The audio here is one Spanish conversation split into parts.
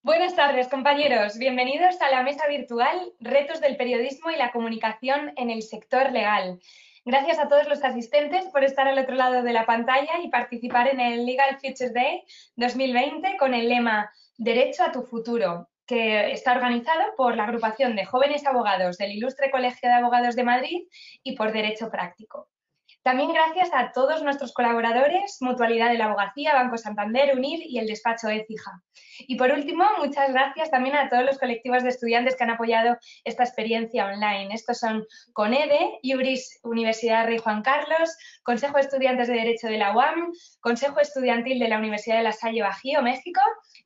Buenas tardes, compañeros. Bienvenidos a la mesa virtual Retos del periodismo y la comunicación en el sector legal. Gracias a todos los asistentes por estar al otro lado de la pantalla y participar en el Legal Futures Day 2020 con el lema Derecho a tu futuro, que está organizado por la agrupación de jóvenes abogados del Ilustre Colegio de Abogados de Madrid y por Derecho Práctico. También gracias a todos nuestros colaboradores, Mutualidad de la Abogacía, Banco Santander, UNIR y el despacho Écija. Y por último, muchas gracias también a todos los colectivos de estudiantes que han apoyado esta experiencia online. Estos son CONEDE, IURIS Universidad Rey Juan Carlos, Consejo de Estudiantes de Derecho de la UAM, Consejo Estudiantil de la Universidad de La Salle Bajío, México,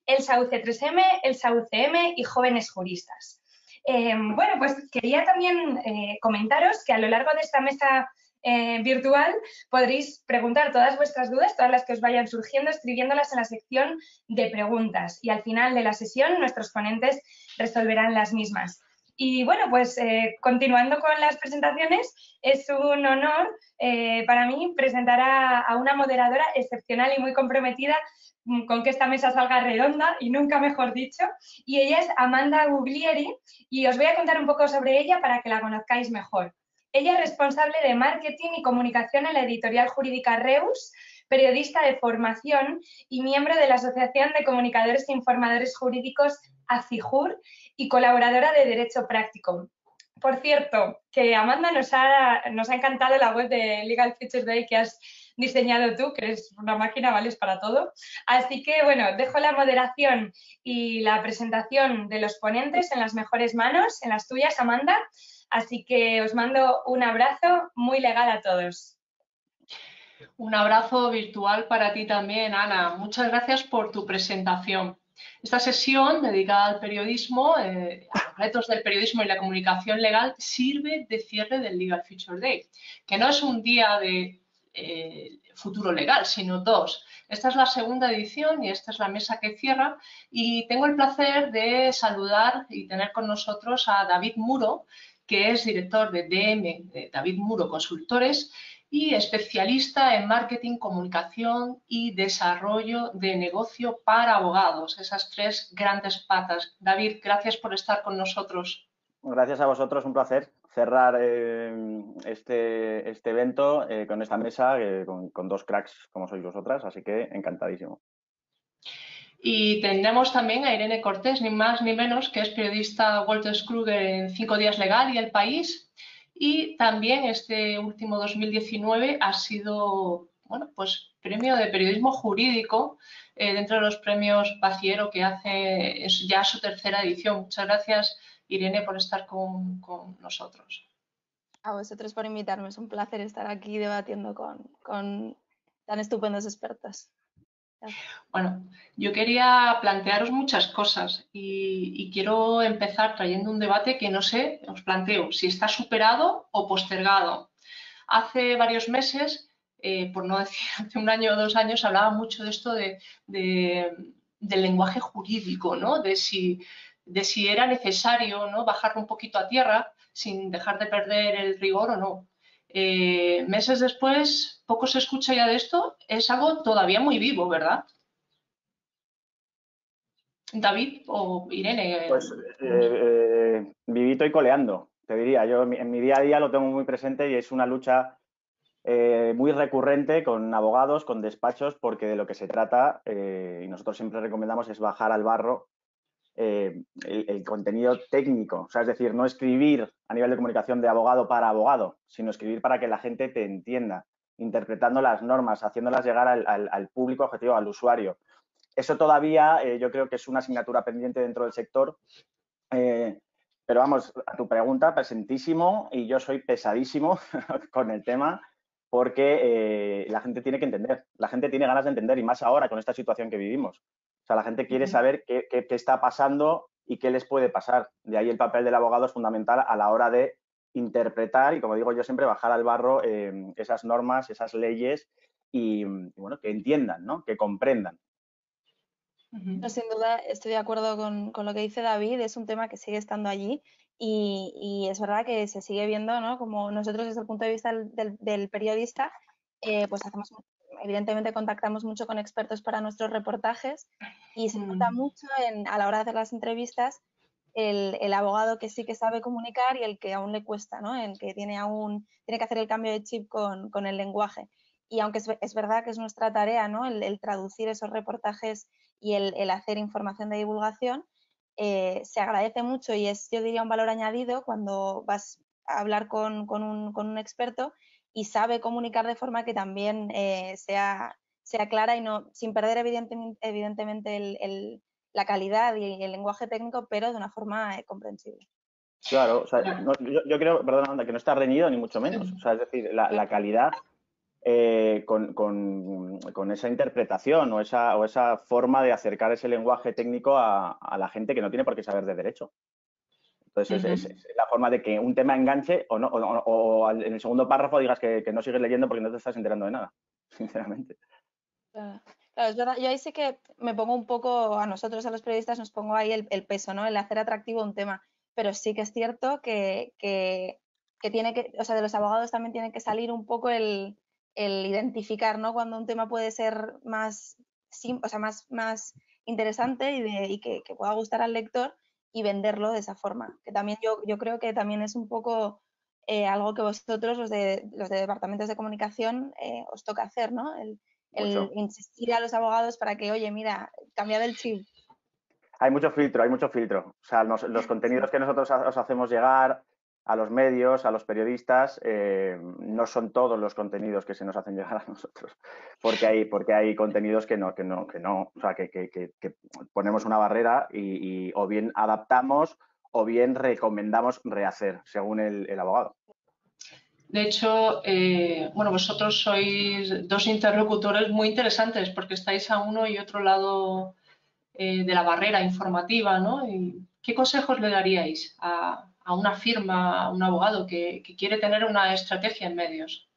ELSA UC3M, ELSA UCM y Jóvenes Juristas. Bueno, pues quería también comentaros que a lo largo de esta mesa virtual podréis preguntar todas vuestras dudas, todas las que os vayan surgiendo, escribiéndolas en la sección de preguntas y al final de la sesión nuestros ponentes resolverán las mismas. Y bueno, pues continuando con las presentaciones, es un honor para mí presentar a una moderadora excepcional y muy comprometida con que esta mesa salga redonda y nunca mejor dicho, y ella es Amanda Guglieri y os voy a contar un poco sobre ella para que la conozcáis mejor. Ella es responsable de marketing y comunicación en la editorial jurídica Reus, periodista de formación y miembro de la Asociación de Comunicadores e Informadores Jurídicos ACIJUR y colaboradora de Derecho Práctico. Por cierto, que Amanda nos ha encantado la web de Legal Futures Day que has diseñado tú, que eres una máquina, vales para todo. Así que, bueno, dejo la moderación y la presentación de los ponentes en las mejores manos, en las tuyas, Amanda. Así que os mando un abrazo muy legal a todos. Un abrazo virtual para ti también, Ana. Muchas gracias por tu presentación. Esta sesión dedicada al periodismo, a los retos del periodismo y la comunicación legal, sirve de cierre del Legal Future Day, que no es un día de futuro legal, sino dos. Esta es la segunda edición y esta es la mesa que cierra y tengo el placer de saludar y tener con nosotros a David Muro, que es director de DM, de David Muro Consultores, y especialista en marketing, comunicación y desarrollo de negocio para abogados, esas tres grandes patas. David, gracias por estar con nosotros. Gracias a vosotros, un placer cerrar este evento con esta mesa, con dos cracks como sois vosotras, así que encantadísimo. Y tendremos también a Irene Cortés, ni más ni menos, que es periodista Wolters Kluwer en 5 Días Legal y El País. Y también este último 2019 ha sido, bueno, pues premio de periodismo jurídico dentro de los premios Baciero que hace es ya su tercera edición. Muchas gracias, Irene, por estar con nosotros. A vosotros por invitarme. Es un placer estar aquí debatiendo con tan estupendos expertos. Gracias. Bueno, yo quería plantearos muchas cosas y quiero empezar trayendo un debate que no sé, os planteo, si está superado o postergado. Hace varios meses, por no decir hace un año o 2 años, hablaba mucho de esto del lenguaje jurídico, ¿no? De si era necesario, ¿no?, bajarlo un poquito a tierra sin dejar de perder el rigor o no. Meses después, poco se escucha ya de esto, es algo todavía muy vivo, ¿verdad? David o Irene. Pues vivito y coleando, te diría. Yo en mi día a día lo tengo muy presente y es una lucha muy recurrente con abogados, con despachos, porque de lo que se trata, y nosotros siempre recomendamos, es bajar al barro el contenido técnico. O sea, es decir, no escribir a nivel de comunicación de abogado para abogado, sino escribir para que la gente te entienda, interpretando las normas, haciéndolas llegar al público objetivo, al usuario. Eso todavía yo creo que es una asignatura pendiente dentro del sector. Pero vamos, a tu pregunta, presentísimo, y yo soy pesadísimo con el tema porque la gente tiene que entender, la gente tiene ganas de entender y más ahora con esta situación que vivimos. O sea, la gente quiere saber qué está pasando y qué les puede pasar. De ahí el papel del abogado es fundamental a la hora de interpretar y, como digo yo siempre, bajar al barro esas normas, esas leyes y bueno, que entiendan, ¿no?, que comprendan. No, sin duda estoy de acuerdo con lo que dice David, es un tema que sigue estando allí y es verdad que se sigue viendo, ¿no?, como nosotros desde el punto de vista del periodista, pues hacemos evidentemente contactamos mucho con expertos para nuestros reportajes y se nota mucho a la hora de hacer las entrevistas el abogado que sí que sabe comunicar y el que aún le cuesta, ¿no? El que tiene que hacer el cambio de chip con el lenguaje. Y aunque es verdad que es nuestra tarea, ¿no? El traducir esos reportajes y el hacer información de divulgación, se agradece mucho y es, yo diría, un valor añadido cuando vas a hablar con un experto y sabe comunicar de forma que también sea clara y no sin perder evidentemente la calidad y el lenguaje técnico, pero de una forma comprensible. Claro, o sea, yo creo, perdona, Amanda, que no está reñido ni mucho menos. O sea, es decir, la calidad con esa interpretación o esa forma de acercar ese lenguaje técnico a la gente que no tiene por qué saber de derecho. Entonces, es la forma de que un tema enganche o no, o en el segundo párrafo digas que no sigues leyendo porque no te estás enterando de nada, sinceramente. Claro, es verdad. Yo ahí sí que me pongo un poco, a nosotros, a los periodistas, nos pongo ahí el peso, ¿no? El hacer atractivo un tema. Pero sí que es cierto que tiene que, o sea, de los abogados también tiene que salir un poco el identificar, ¿no? Cuando un tema puede ser más, o sea, más interesante y que pueda gustar al lector y venderlo de esa forma. Que también yo creo que también es un poco algo que vosotros, los de departamentos de comunicación, os toca hacer, ¿no? El insistir a los abogados para que, oye, mira, cambiad el chip. Hay mucho filtro, hay mucho filtro. O sea, los contenidos que nosotros os hacemos llegar a los medios, a los periodistas, no son todos los contenidos que se nos hacen llegar a nosotros, porque hay contenidos que no, o sea, que ponemos una barrera y o bien adaptamos o bien recomendamos rehacer, según el abogado. De hecho, bueno, vosotros sois dos interlocutores muy interesantes porque estáis a uno y otro lado de la barrera informativa, ¿no? ¿Y qué consejos le daríais a una firma, a un abogado que quiere tener una estrategia en medios?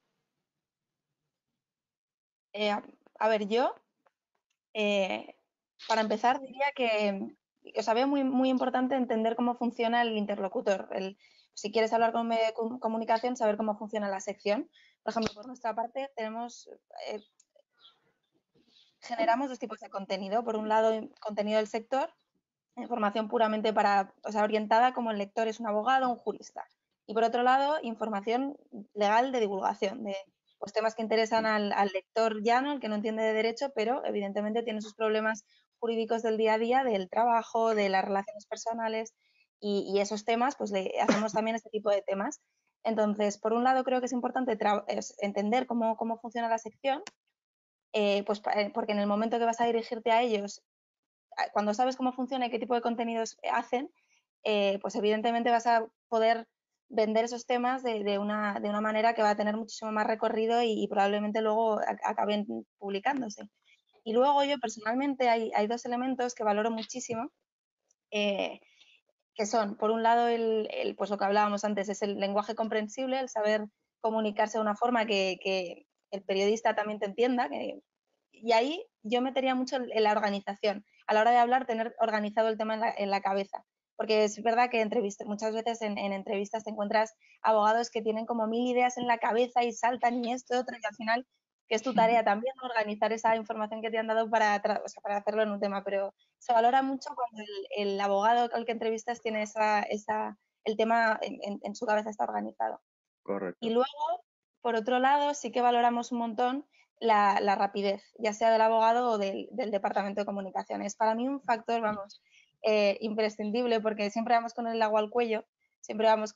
A ver, yo, para empezar, diría que os veo muy importante entender cómo funciona el interlocutor. Si quieres hablar con un medio de comunicación, saber cómo funciona la sección. Por ejemplo, por nuestra parte, generamos dos tipos de contenido. Por un lado, contenido del sector, información puramente orientada como el lector es un abogado o un jurista. Y por otro lado, información legal de divulgación, de pues, temas que interesan al lector llano, el que no entiende de derecho, pero evidentemente tiene sus problemas jurídicos del día a día, del trabajo, de las relaciones personales y esos temas, pues le hacemos también este tipo de temas. Entonces, por un lado, creo que es importante entender cómo funciona la sección, porque en el momento que vas a dirigirte a ellos, cuando sabes cómo funciona y qué tipo de contenidos hacen, pues evidentemente vas a poder vender esos temas de una manera que va a tener muchísimo más recorrido y probablemente luego acaben publicándose. Y luego yo personalmente hay dos elementos que valoro muchísimo, que son, por un lado, pues lo que hablábamos antes, es el lenguaje comprensible, el saber comunicarse de una forma que el periodista también te entienda, y ahí yo metería mucho en la organización. A la hora de hablar, tener organizado el tema en la cabeza. Porque es verdad que muchas veces en entrevistas te encuentras abogados que tienen como 1000 ideas en la cabeza y saltan y esto, otro, y al final, que es tu tarea también, ¿no? Organizar esa información que te han dado para hacerlo en un tema. Pero se valora mucho cuando el abogado al que entrevistas tiene el tema en su cabeza está organizado. Correcto. Y luego, por otro lado, sí que valoramos un montón la rapidez, ya sea del abogado o del departamento de comunicación. Es para mí un factor, vamos, imprescindible porque siempre vamos con el agua al cuello, siempre vamos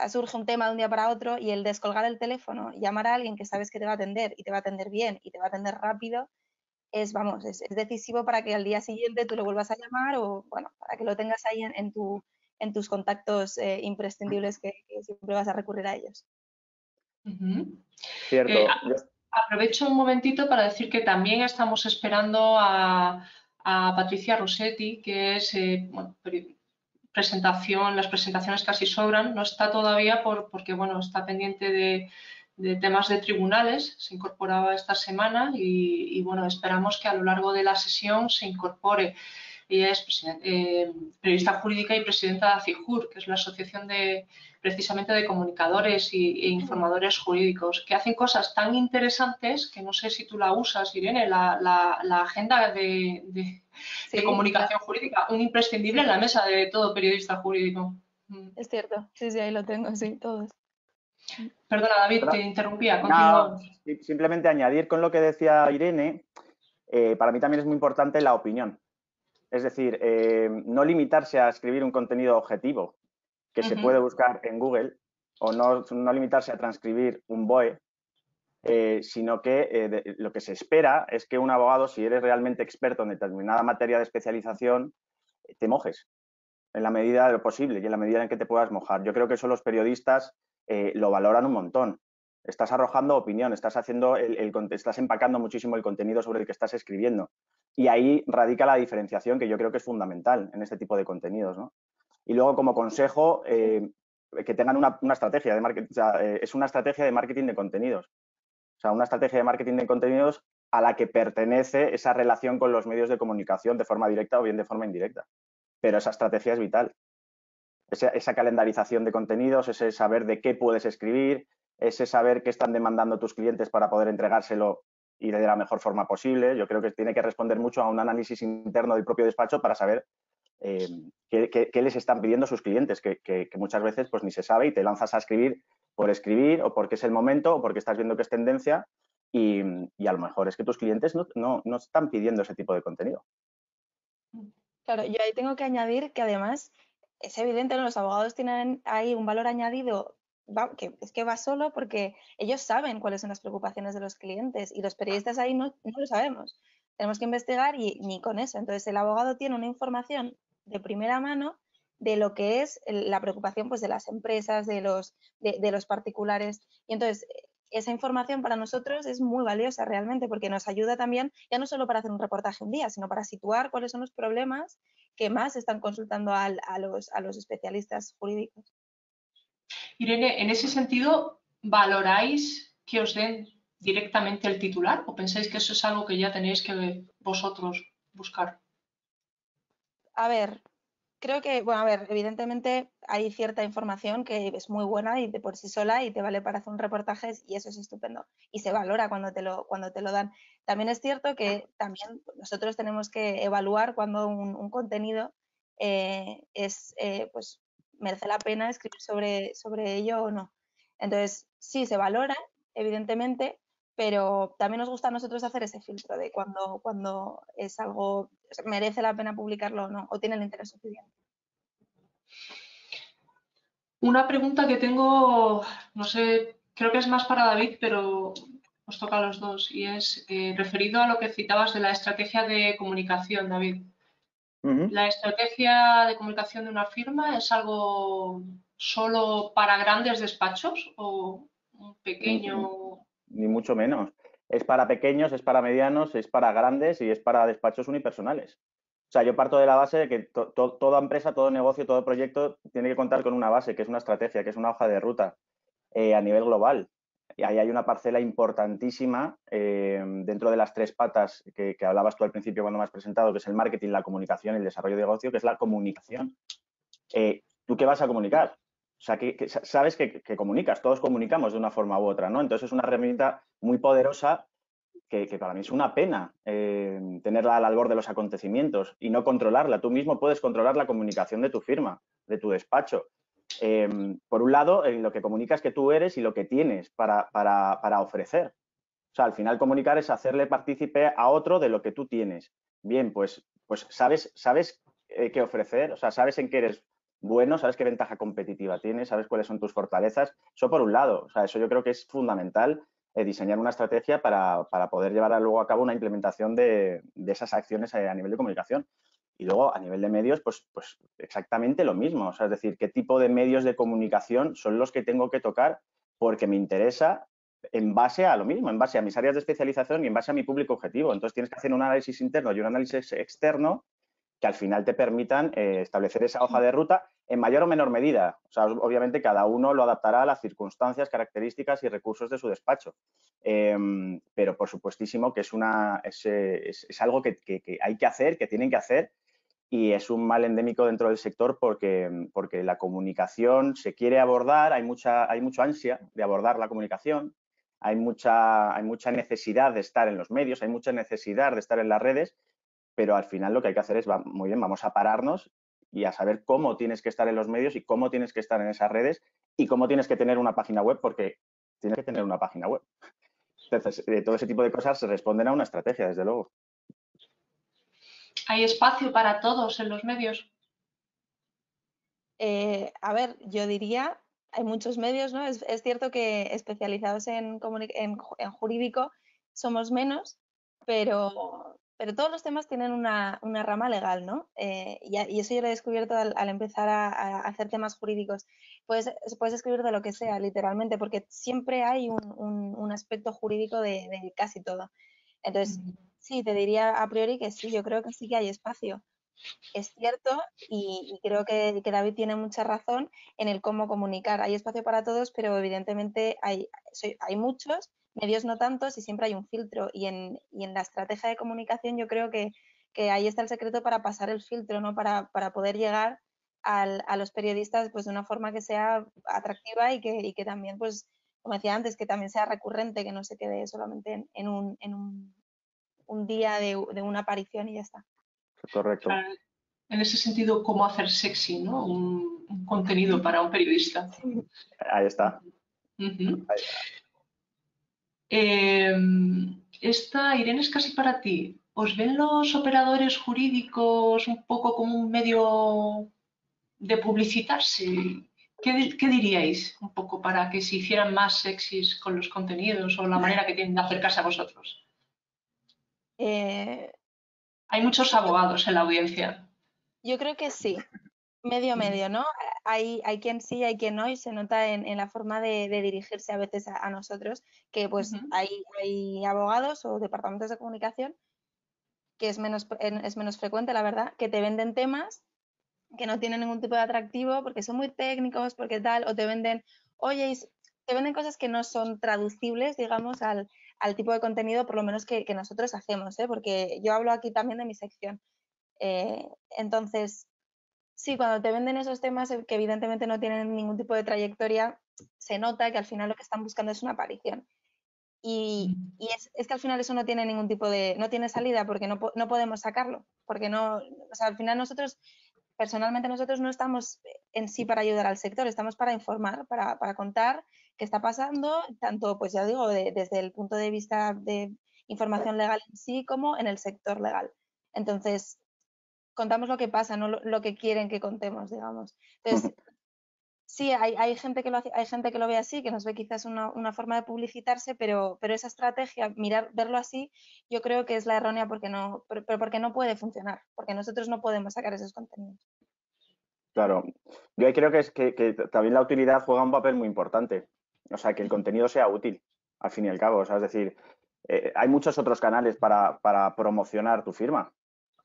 surge un tema de un día para otro y el descolgar el teléfono, llamar a alguien que sabes que te va a atender y te va a atender bien y te va a atender rápido, es decisivo para que al día siguiente tú lo vuelvas a llamar o, bueno, para que lo tengas ahí en tus contactos imprescindibles que siempre vas a recurrir a ellos. Cierto. Aprovecho un momentito para decir que también estamos esperando a Patricia Rossetti, que es las presentaciones casi sobran, no está todavía porque bueno, está pendiente de temas de tribunales, se incorporaba esta semana y bueno, esperamos que a lo largo de la sesión se incorpore. Ella es periodista jurídica y presidenta de ACIJUR, que es la Asociación precisamente de comunicadores e informadores jurídicos, que hacen cosas tan interesantes que no sé si tú la usas, Irene, la agenda de comunicación jurídica, un imprescindible en la mesa de todo periodista jurídico. Es cierto, sí, ahí lo tengo, sí, todos. Perdona, David, te interrumpía, continúa. No, simplemente añadir con lo que decía Irene, para mí también es muy importante la opinión. Es decir, no limitarse a escribir un contenido objetivo que se puede buscar en Google o no limitarse a transcribir un BOE, sino que lo que se espera es que un abogado, si eres realmente experto en determinada materia de especialización, te mojes en la medida de lo posible y en la medida en que te puedas mojar. Yo creo que eso los periodistas lo valoran un montón. Estás arrojando opinión, estás empacando muchísimo el contenido sobre el que estás escribiendo. Y ahí radica la diferenciación que yo creo que es fundamental en este tipo de contenidos, ¿no? Y luego, como consejo, que tengan una estrategia de marketing, o sea, es una estrategia de marketing de contenidos. O sea, una estrategia de marketing de contenidos a la que pertenece esa relación con los medios de comunicación de forma directa o bien de forma indirecta. Pero esa estrategia es vital. Esa calendarización de contenidos, ese saber de qué puedes escribir, ese saber qué están demandando tus clientes para poder entregárselo y de la mejor forma posible. Yo creo que tiene que responder mucho a un análisis interno del propio despacho para saber qué les están pidiendo sus clientes, que muchas veces pues ni se sabe y te lanzas a escribir por escribir o porque es el momento o porque estás viendo que es tendencia y a lo mejor es que tus clientes no están pidiendo ese tipo de contenido. Claro, yo ahí tengo que añadir que además es evidente, ¿no? Los abogados tienen ahí un valor añadido que es que va solo porque ellos saben cuáles son las preocupaciones de los clientes y los periodistas ahí no lo sabemos. Tenemos que investigar y ni con eso. Entonces el abogado tiene una información de primera mano de lo que es la preocupación pues, de las empresas, de los particulares. Y entonces esa información para nosotros es muy valiosa realmente porque nos ayuda también, ya no solo para hacer un reportaje un día, sino para situar cuáles son los problemas que más están consultando a los especialistas jurídicos. Irene, en ese sentido, ¿valoráis que os den directamente el titular o pensáis que eso es algo que ya tenéis que vosotros buscar? A ver, creo que, bueno, a ver, evidentemente hay cierta información que es muy buena y de por sí sola y te vale para hacer un reportaje y eso es estupendo. Y se valora cuando te lo dan. También es cierto que también nosotros tenemos que evaluar cuando un contenido pues merece la pena escribir sobre ello o no. Entonces, sí, se valora, evidentemente, pero también nos gusta a nosotros hacer ese filtro de cuando es algo, merece la pena publicarlo o no, o tiene el interés suficiente. Una pregunta que tengo, no sé, creo que es más para David, pero os toca a los dos, y es referido a lo que citabas de la estrategia de comunicación, David. ¿La estrategia de comunicación de una firma es algo solo para grandes despachos o un pequeño? Ni mucho menos. Es para pequeños, es para medianos, es para grandes y es para despachos unipersonales. O sea, yo parto de la base de que toda empresa, todo negocio, todo proyecto tiene que contar con una base, que es una estrategia, que es una hoja de ruta a nivel global. Y ahí hay una parcela importantísima dentro de las tres patas que hablabas tú al principio cuando me has presentado, que es el marketing, la comunicación y el desarrollo de negocio, que es la comunicación. ¿Tú qué vas a comunicar? O sea, que sabes que comunicas, todos comunicamos de una forma u otra, ¿no? Entonces es una herramienta muy poderosa que para mí es una pena tenerla al albor de los acontecimientos y no controlarla. Tú mismo puedes controlar la comunicación de tu firma, de tu despacho. Por un lado, lo que comunicas que tú eres y lo que tienes para ofrecer. O sea, al final comunicar es hacerle partícipe a otro de lo que tú tienes. Bien, pues sabes qué ofrecer, o sea, sabes en qué eres bueno, sabes qué ventaja competitiva tienes, sabes cuáles son tus fortalezas. Eso por un lado, o sea, eso yo creo que es fundamental, diseñar una estrategia para poder llevar luego a cabo una implementación de esas acciones a nivel de comunicación. Y luego, a nivel de medios, pues exactamente lo mismo. O sea, es decir, qué tipo de medios de comunicación son los que tengo que tocar porque me interesa en base a lo mismo, en base a mis áreas de especialización y en base a mi público objetivo. Entonces, tienes que hacer un análisis interno y un análisis externo que al final te permitan establecer esa hoja de ruta en mayor o menor medida. O sea, obviamente cada uno lo adaptará a las circunstancias, características y recursos de su despacho. Pero por supuestísimo que es algo que hay que hacer, que tienen que hacer y es un mal endémico dentro del sector porque la comunicación se quiere abordar, hay mucha ansia de abordar la comunicación, hay mucha necesidad de estar en los medios, hay mucha necesidad de estar en las redes, pero al final lo que hay que hacer es, muy bien, vamos a pararnos y a saber cómo tienes que estar en los medios y cómo tienes que estar en esas redes y cómo tienes que tener una página web, porque tienes que tener una página web. Entonces, todo ese tipo de cosas se responden a una estrategia, desde luego. ¿Hay espacio para todos en los medios? A ver, yo diría, hay muchos medios, ¿no? Es cierto que especializados en jurídico somos menos, pero todos los temas tienen una rama legal, ¿no? Y eso yo lo he descubierto al empezar a hacer temas jurídicos. Puedes escribir de lo que sea, literalmente, porque siempre hay un aspecto jurídico de casi todo. Entonces, sí, te diría a priori que sí, yo creo que sí que hay espacio. Es cierto y creo que David tiene mucha razón en el cómo comunicar. Hay espacio para todos, pero evidentemente hay muchos, medios no tantos y siempre hay un filtro. Y en la estrategia de comunicación yo creo que ahí está el secreto para pasar el filtro, ¿no? Para poder llegar a los periodistas pues, de una forma que sea atractiva y que también, pues, como decía antes, que también sea recurrente, que no se quede solamente en un día de una aparición y ya está. Correcto. Claro, en ese sentido, cómo hacer sexy, ¿no? Un contenido para un periodista. Ahí está. Uh-huh. Ahí está. Esta, Irene, es casi para ti. ¿Os ven los operadores jurídicos un poco como un medio de publicitarse? ¿Qué diríais un poco para que se hicieran más sexys con los contenidos o la manera que tienen de acercarse a vosotros? Hay muchos abogados en la audiencia. Yo creo que sí, medio, ¿no? Hay quien sí, hay quien no, y se nota en la forma de dirigirse a veces a nosotros, que pues hay abogados o departamentos de comunicación, que es menos frecuente, la verdad, que te venden temas que no tienen ningún tipo de atractivo porque son muy técnicos, porque tal, o te venden, oye, te venden cosas que no son traducibles, digamos, al tipo de contenido, por lo menos que nosotros hacemos, ¿eh? Porque yo hablo aquí también de mi sección. Entonces, sí, cuando te venden esos temas que evidentemente no tienen ningún tipo de trayectoria, se nota que al final lo que están buscando es una aparición. Y es que al final eso no tiene ningún tipo no tiene salida porque no podemos sacarlo. Porque no, o sea, al final personalmente nosotros no estamos en sí para ayudar al sector, estamos para informar, para contar qué está pasando, tanto, pues ya digo, desde el punto de vista de información legal en sí como en el sector legal. Entonces, contamos lo que pasa, no lo que quieren que contemos, digamos. Entonces, sí, hay gente que hay gente que lo ve así, que nos ve quizás una forma de publicitarse, pero esa estrategia, verlo así, yo creo que es la errónea porque porque no puede funcionar, porque nosotros no podemos sacar esos contenidos. Claro. Yo ahí creo que también la utilidad juega un papel muy importante. O sea, que el contenido sea útil, al fin y al cabo. O sea, es decir, hay muchos otros canales para promocionar tu firma.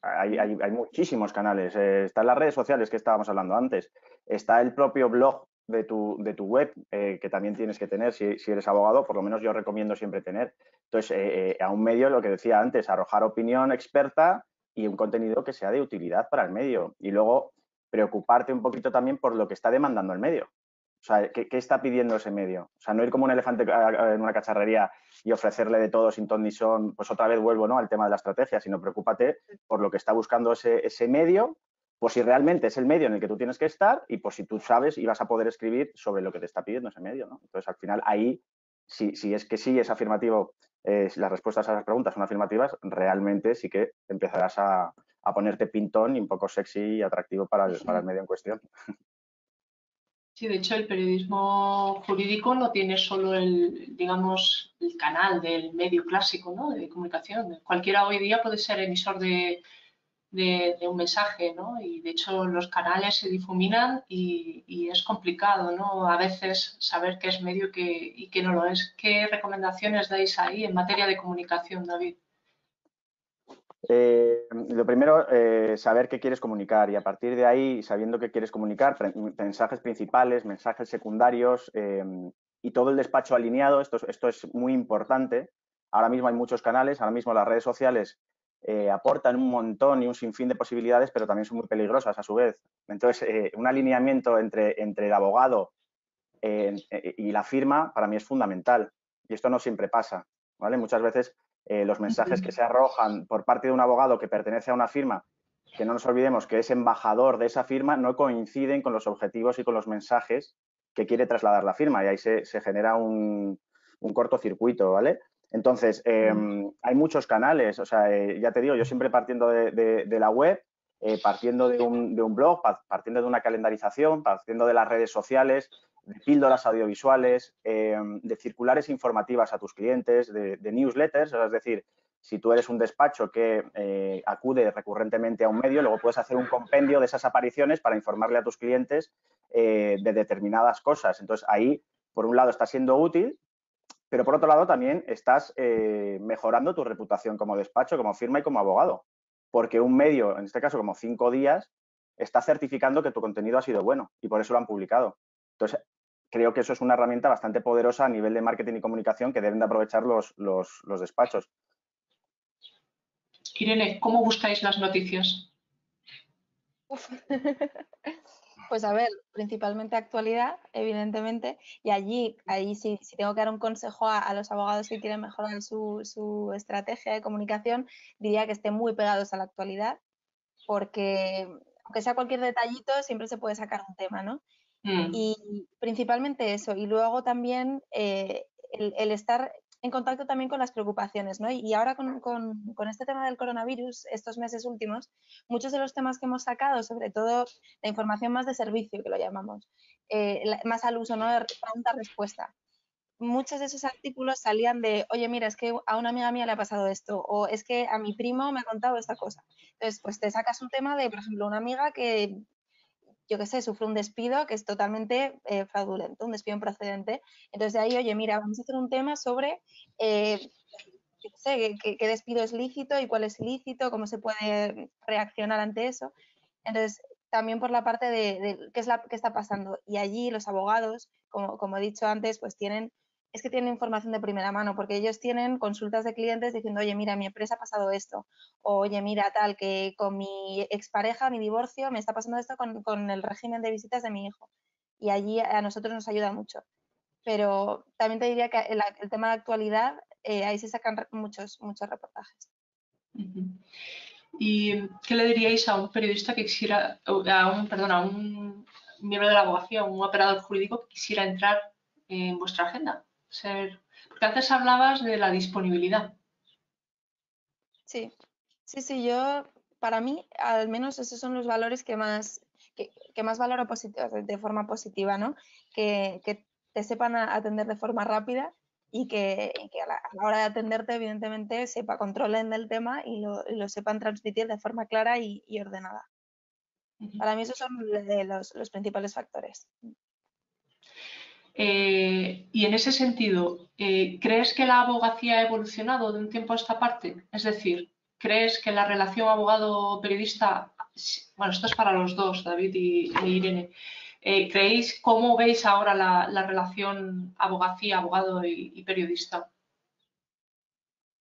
Hay muchísimos canales. Están las redes sociales que estábamos hablando antes. Está el propio blog de tu web, que también tienes que tener si eres abogado. Por lo menos yo recomiendo siempre tener. Entonces, a un medio, lo que decía antes, arrojar opinión experta y un contenido que sea de utilidad para el medio. Y luego preocuparte un poquito también por lo que está demandando el medio. O sea, ¿qué está pidiendo ese medio? O sea, no ir como un elefante en una cacharrería y ofrecerle de todo sin ton ni son, pues otra vez vuelvo, ¿no?, al tema de la estrategia, sino preocúpate por lo que está buscando ese medio, por si realmente es el medio en el que tú tienes que estar y por si tú sabes y vas a poder escribir sobre lo que te está pidiendo ese medio, ¿no? Entonces, al final, ahí, si es que sí es afirmativo, si las respuestas a esas preguntas son afirmativas, realmente sí que empezarás a ponerte pintón y un poco sexy y atractivo para el medio en cuestión. Sí, de hecho, el periodismo jurídico no tiene solo digamos, el canal del medio clásico, ¿no?, de comunicación. Cualquiera hoy día puede ser emisor de un mensaje, ¿no? Y de hecho los canales se difuminan y es complicado, ¿no?, a veces saber qué es medio y qué no lo es. ¿Qué recomendaciones dais ahí en materia de comunicación, David? Lo primero, saber qué quieres comunicar y a partir de ahí, sabiendo qué quieres comunicar, mensajes principales, mensajes secundarios y todo el despacho alineado, esto es muy importante. Ahora mismo hay muchos canales, ahora mismo las redes sociales aportan un montón y un sinfín de posibilidades, pero también son muy peligrosas a su vez. Entonces, un alineamiento entre el abogado y la firma para mí es fundamental. Y esto no siempre pasa, ¿vale? Muchas veces los mensajes que se arrojan por parte de un abogado que pertenece a una firma, que no nos olvidemos que es embajador de esa firma, no coinciden con los objetivos y con los mensajes que quiere trasladar la firma y ahí se genera un cortocircuito, ¿vale? Entonces, hay muchos canales, o sea, ya te digo, yo siempre partiendo de la web, partiendo de un blog, partiendo de una calendarización, partiendo de las redes sociales, de píldoras audiovisuales, de circulares informativas a tus clientes, de newsletters, es decir, si tú eres un despacho que acude recurrentemente a un medio, luego puedes hacer un compendio de esas apariciones para informarle a tus clientes de determinadas cosas. Entonces, ahí, por un lado, está siendo útil, pero por otro lado también estás mejorando tu reputación como despacho, como firma y como abogado. Porque un medio, en este caso como 5 días, está certificando que tu contenido ha sido bueno y por eso lo han publicado. Entonces, creo que eso es una herramienta bastante poderosa a nivel de marketing y comunicación que deben de aprovechar los despachos. Irene, ¿cómo buscáis las noticias? Uf. Pues a ver, principalmente actualidad, evidentemente, y ahí sí, si tengo que dar un consejo a los abogados que quieren mejorar su estrategia de comunicación, diría que estén muy pegados a la actualidad, porque aunque sea cualquier detallito, siempre se puede sacar un tema, ¿no? Y principalmente eso, y luego también el estar en contacto también con las preocupaciones, ¿no? Y ahora con este tema del coronavirus, estos meses últimos, muchos de los temas que hemos sacado, sobre todo la información más de servicio, que lo llamamos, más al uso, ¿no? De pregunta-respuesta. Muchos de esos artículos salían de, oye, mira, es que a una amiga mía le ha pasado esto, o es que a mi primo me ha contado esta cosa. Entonces, pues te sacas un tema de, por ejemplo, una amiga que yo qué sé, sufre un despido que es totalmente fraudulento, un despido improcedente. Entonces de ahí, oye, mira, vamos a hacer un tema sobre, yo qué sé, qué despido es lícito y cuál es ilícito, cómo se puede reaccionar ante eso. Entonces, también por la parte de qué está pasando. Y allí los abogados, como he dicho antes, pues tienen información de primera mano, porque ellos tienen consultas de clientes diciendo, oye, mira, mi empresa ha pasado esto, o oye, mira, tal, que con mi expareja, mi divorcio, me está pasando esto con el régimen de visitas de mi hijo. Y allí a nosotros nos ayuda mucho. Pero también te diría que el tema de actualidad, ahí se sacan muchos reportajes. ¿Y qué le diríais a un periodista que quisiera, a un miembro de la abogacía, un operador jurídico que quisiera entrar en vuestra agenda? Porque antes hablabas de la disponibilidad. Sí, yo, para mí, al menos esos son los valores que más valoro de forma positiva, ¿no? Que te sepan atender de forma rápida y que a la hora de atenderte, evidentemente, controlen del tema y lo sepan transmitir de forma clara y ordenada. Para mí esos son los principales factores. Y en ese sentido, ¿crees que la abogacía ha evolucionado de un tiempo a esta parte? Es decir, ¿crees que la relación abogado-periodista, bueno, esto es para los dos, David e Irene, cómo veis ahora la relación abogacía, abogado y periodista?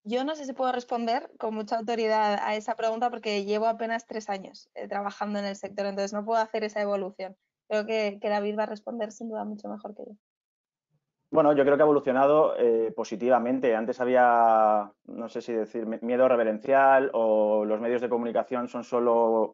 Yo no sé si puedo responder con mucha autoridad a esa pregunta porque llevo apenas 3 años trabajando en el sector, entonces no puedo hacer esa evolución. Creo que David va a responder sin duda mucho mejor que yo. Bueno, yo creo que ha evolucionado positivamente. Antes había, no sé si decir, miedo reverencial o los medios de comunicación son solo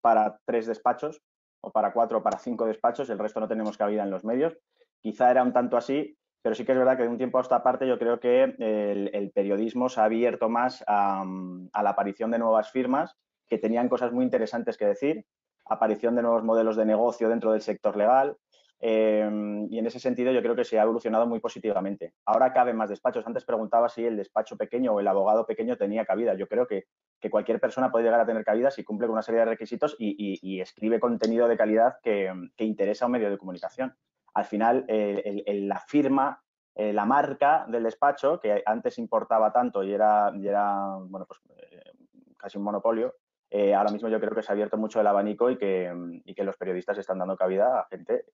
para 3 despachos o para 4 o para 5 despachos, el resto no tenemos cabida en los medios. Quizá era un tanto así, pero sí que es verdad que de un tiempo a esta parte yo creo que el periodismo se ha abierto más a la aparición de nuevas firmas que tenían cosas muy interesantes que decir, aparición de nuevos modelos de negocio dentro del sector legal. Y en ese sentido yo creo que se ha evolucionado muy positivamente. Ahora caben más despachos. Antes preguntaba si el despacho pequeño o el abogado pequeño tenía cabida. Yo creo que cualquier persona puede llegar a tener cabida si cumple con una serie de requisitos y escribe contenido de calidad que interesa a un medio de comunicación. Al final, la firma, la marca del despacho, que antes importaba tanto y era bueno, pues, casi un monopolio, ahora mismo yo creo que se ha abierto mucho el abanico y que los periodistas están dando cabida a gente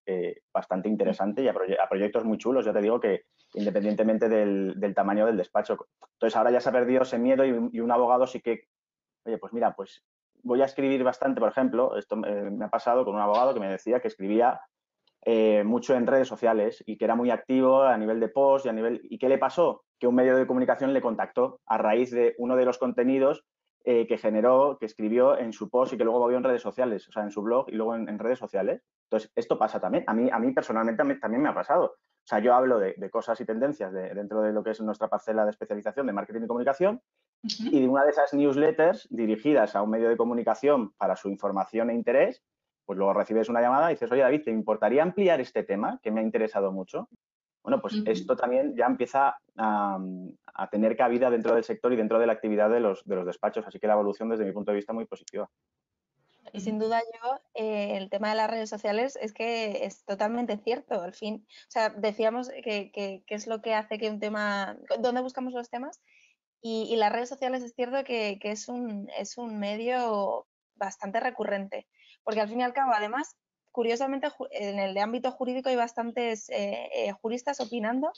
bastante interesante y a proyectos muy chulos. Ya te digo que independientemente del tamaño del despacho. Entonces ahora ya se ha perdido ese miedo y un abogado sí que, oye, pues mira, pues voy a escribir bastante, por ejemplo, esto me ha pasado con un abogado que me decía que escribía mucho en redes sociales y que era muy activo a nivel de post ¿Y qué le pasó? Que un medio de comunicación le contactó a raíz de uno de los contenidos que generó, que escribió en su post y que luego volvió en redes sociales, o sea, en su blog y luego en redes sociales. Entonces, esto pasa también. A mí personalmente también me ha pasado. O sea, yo hablo de cosas y tendencias dentro de lo que es nuestra parcela de especialización de marketing y comunicación y de una de esas newsletters dirigidas a un medio de comunicación para su información e interés, pues luego recibes una llamada y dices, oye, David, ¿te importaría ampliar este tema que me ha interesado mucho? Bueno, pues esto también ya empieza a tener cabida dentro del sector y dentro de la actividad de los despachos. Así que la evolución, desde mi punto de vista, muy positiva. Y sin duda yo, el tema de las redes sociales es que es totalmente cierto. Al fin, o sea, decíamos que es lo que hace que un tema, ¿dónde buscamos los temas? Y las redes sociales es cierto que es un medio bastante recurrente, porque al fin y al cabo, además, curiosamente, en el de ámbito jurídico hay bastantes juristas opinando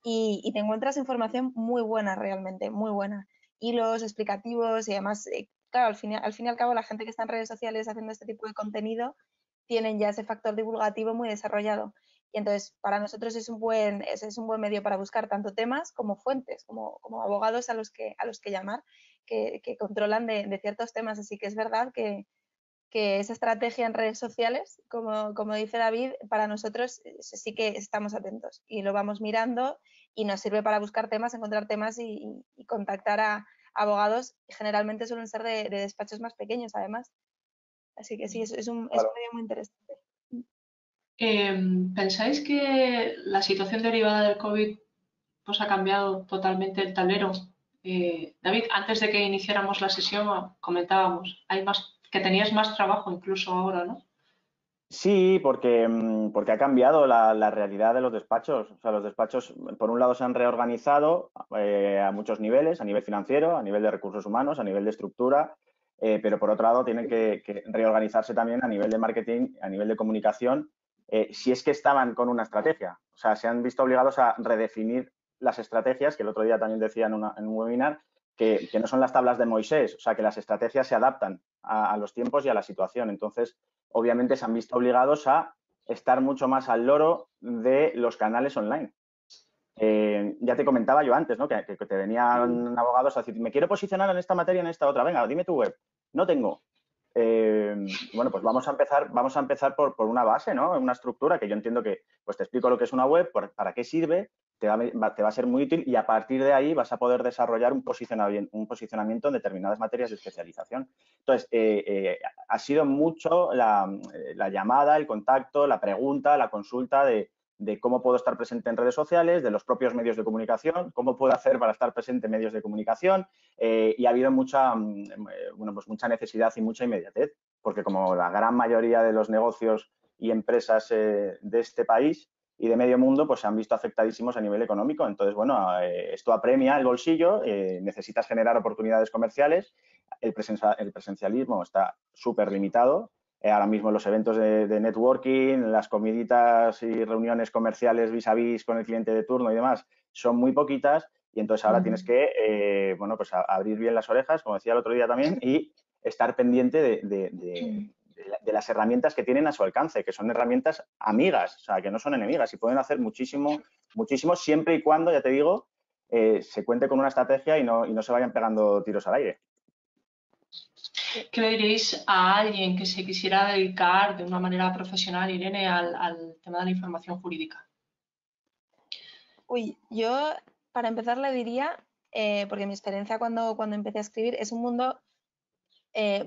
y te encuentras información muy buena realmente, muy buena. Hilos explicativos y además, claro, al fin y al cabo la gente que está en redes sociales haciendo este tipo de contenido tienen ya ese factor divulgativo muy desarrollado. Y entonces, para nosotros es un buen medio para buscar tanto temas como fuentes, como abogados a los que llamar, que controlan de ciertos temas. Así que es verdad que esa estrategia en redes sociales, como dice David, para nosotros sí que estamos atentos y lo vamos mirando y nos sirve para buscar temas, encontrar temas y contactar a abogados. Generalmente suelen ser de despachos más pequeños, además. Así que sí, es un medio muy interesante. ¿Pensáis que la situación derivada del COVID pues, ha cambiado totalmente el tablero? David, antes de que iniciáramos la sesión comentábamos, que tenías más trabajo incluso ahora, ¿no? Sí, porque ha cambiado la realidad de los despachos. O sea, los despachos, por un lado, se han reorganizado a muchos niveles, a nivel financiero, a nivel de recursos humanos, a nivel de estructura, pero por otro lado tienen que reorganizarse también a nivel de marketing, a nivel de comunicación, si es que estaban con una estrategia. O sea, se han visto obligados a redefinir las estrategias, que el otro día también decía en un webinar, que no son las tablas de Moisés, o sea, que las estrategias se adaptan a los tiempos y a la situación. Entonces, obviamente se han visto obligados a estar mucho más al loro de los canales online. Ya te comentaba yo antes, ¿no? Que te venían abogados a decir, me quiero posicionar en esta materia, en esta otra. Venga, dime tu web. No tengo. Bueno, pues vamos a empezar por una base, ¿no? Una estructura que yo entiendo que, pues te explico lo que es una web, para qué sirve, te va a ser muy útil y a partir de ahí vas a poder desarrollar un posicionamiento en determinadas materias de especialización. Entonces, ha sido mucho la llamada, el contacto, la pregunta, la consulta de cómo puedo estar presente en redes sociales, de los propios medios de comunicación, cómo puedo hacer para estar presente en medios de comunicación y ha habido mucha necesidad y mucha inmediatez, porque como la gran mayoría de los negocios y empresas de este país y de medio mundo, pues se han visto afectadísimos a nivel económico. Entonces, bueno, esto apremia el bolsillo, necesitas generar oportunidades comerciales, el presencialismo está súper limitado. Ahora mismo los eventos de networking, las comiditas y reuniones comerciales vis a vis con el cliente de turno y demás son muy poquitas y entonces ahora tienes que, bueno, pues abrir bien las orejas, como decía el otro día también, y estar pendiente de las herramientas que tienen a su alcance, que son herramientas amigas, o sea, que no son enemigas y pueden hacer muchísimo, muchísimo siempre y cuando, ya te digo, se cuente con una estrategia y no se vayan pegando tiros al aire. ¿Qué le diréis a alguien que se quisiera dedicar de una manera profesional, Irene, al tema de la información jurídica? Uy, yo para empezar le diría, porque mi experiencia cuando empecé a escribir es un mundo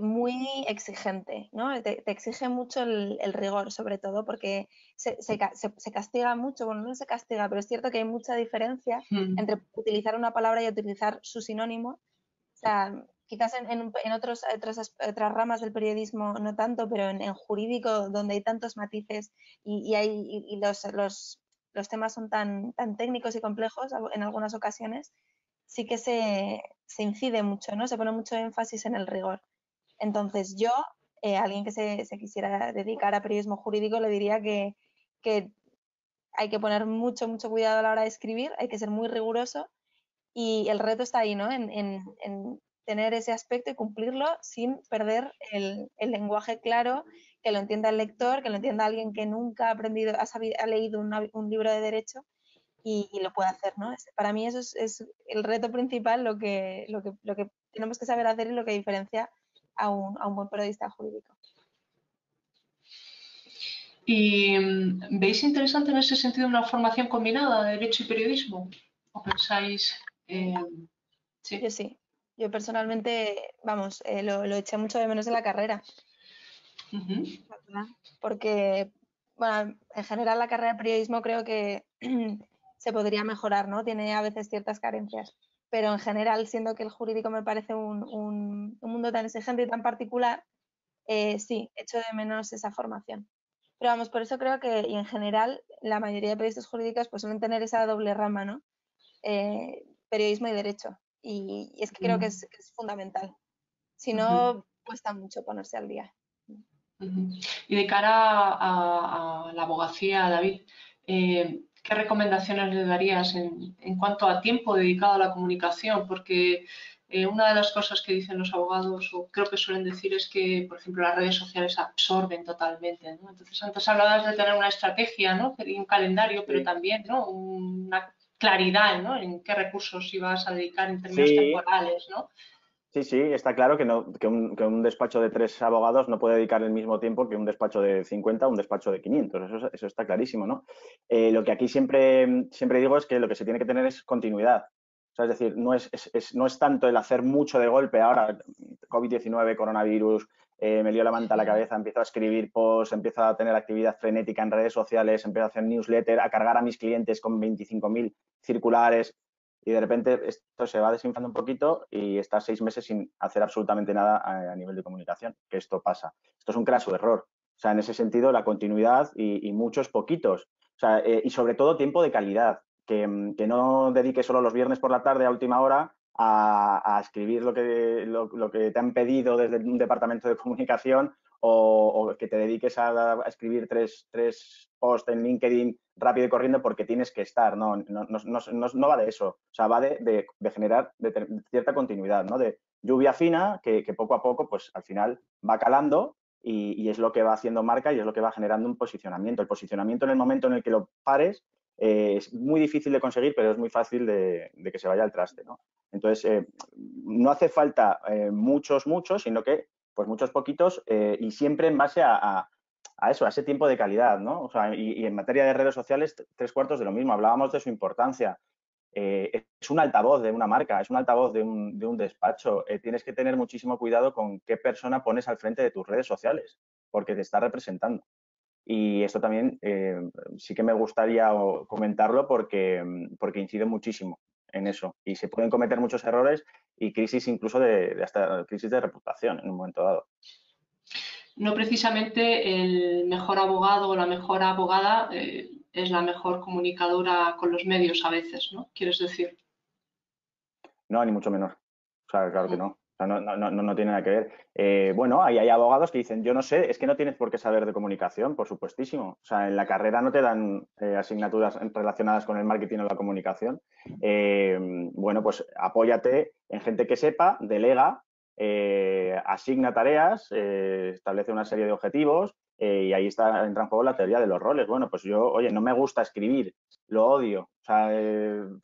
muy exigente, ¿no? Te exige mucho el rigor, sobre todo, porque se castiga mucho. Bueno, no se castiga, pero es cierto que hay mucha diferencia entre utilizar una palabra y utilizar su sinónimo. O sea, quizás en otras ramas del periodismo no tanto, pero en jurídico, donde hay tantos matices y los temas son tan técnicos y complejos en algunas ocasiones, sí que se incide mucho, ¿no? Se pone mucho énfasis en el rigor. Entonces yo, a alguien que se quisiera dedicar a periodismo jurídico, le diría que hay que poner mucho cuidado a la hora de escribir, hay que ser muy riguroso y el reto está ahí, ¿no? En tener ese aspecto y cumplirlo sin perder el lenguaje claro, que lo entienda el lector, que lo entienda alguien que nunca ha aprendido, ha leído un libro de derecho y lo puede hacer, ¿no? Para mí eso es el reto principal, lo que tenemos que saber hacer y lo que diferencia a un buen periodista jurídico. ¿Y veis interesante en ese sentido una formación combinada de Derecho y Periodismo? ¿O pensáis...? Sí. Yo sí. Yo personalmente, vamos, lo eché mucho de menos en la carrera. Porque, bueno, en general la carrera de periodismo creo que se podría mejorar, ¿no? Tiene a veces ciertas carencias. Pero en general, siendo que el jurídico me parece un mundo tan exigente y tan particular, sí, echo de menos esa formación. Pero vamos, por eso creo que, y en general, la mayoría de periodistas jurídicos pues suelen tener esa doble rama, ¿no? Periodismo y derecho. Y es que creo que es fundamental. Si no, cuesta mucho ponerse al día. Y de cara a la abogacía, David, ¿qué recomendaciones le darías en cuanto a tiempo dedicado a la comunicación? Porque una de las cosas que dicen los abogados, o creo que suelen decir, es que, por ejemplo, las redes sociales absorben totalmente, ¿no? Entonces, antes hablabas de tener una estrategia, ¿no? Y un calendario, pero también, ¿no? Una claridad, ¿no? En qué recursos ibas a dedicar en términos temporales, ¿no? Sí, está claro que un despacho de 3 abogados no puede dedicar el mismo tiempo que un despacho de 50 o un despacho de 500. Eso está clarísimo, ¿no? Lo que aquí siempre digo es que lo que se tiene que tener es continuidad. O sea, es decir, no es tanto el hacer mucho de golpe. Ahora, COVID-19, coronavirus, me lío la manta a la cabeza, empiezo a escribir posts, empiezo a tener actividad frenética en redes sociales, empiezo a hacer newsletter, a cargar a mis clientes con 25.000 circulares. Y de repente esto se va desinflando un poquito y estás 6 meses sin hacer absolutamente nada a nivel de comunicación, que esto pasa. Esto es un craso error. O sea, en ese sentido, la continuidad y muchos poquitos. O sea, y sobre todo tiempo de calidad, que no dediques solo los viernes por la tarde a última hora a escribir lo que te han pedido desde un departamento de comunicación o que te dediques a escribir tres posts en LinkedIn rápido y corriendo porque tienes que estar. No va de eso. O sea, va de generar cierta continuidad, ¿no? De lluvia fina que poco a poco, pues al final va calando y es lo que va haciendo marca y es lo que va generando un posicionamiento. El posicionamiento en el momento en el que lo pares es muy difícil de conseguir, pero es muy fácil de que se vaya al traste, ¿no? Entonces, no hace falta muchos, sino que pues muchos poquitos y siempre en base a eso, a ese tiempo de calidad, ¿no? O sea, y en materia de redes sociales, 3/4 de lo mismo. Hablábamos de su importancia. Es un altavoz de una marca, es un altavoz de un despacho. Tienes que tener muchísimo cuidado con qué persona pones al frente de tus redes sociales, porque te está representando. Y esto también sí que me gustaría comentarlo porque incide muchísimo en eso. Y se pueden cometer muchos errores y crisis incluso hasta crisis de reputación en un momento dado. No precisamente el mejor abogado o la mejor abogada es la mejor comunicadora con los medios a veces, ¿no? ¿Quieres decir? No, ni mucho menos. O sea, claro que no. O sea, no tiene nada que ver. Bueno, hay abogados que dicen, yo no sé, es que no tienes por qué saber de comunicación, por supuestísimo. O sea, en la carrera no te dan asignaturas relacionadas con el marketing o la comunicación. Bueno, pues apóyate en gente que sepa, delega, asigna tareas, establece una serie de objetivos y ahí entra en juego la teoría de los roles. Bueno, pues yo, oye, no me gusta escribir, lo odio, o sea,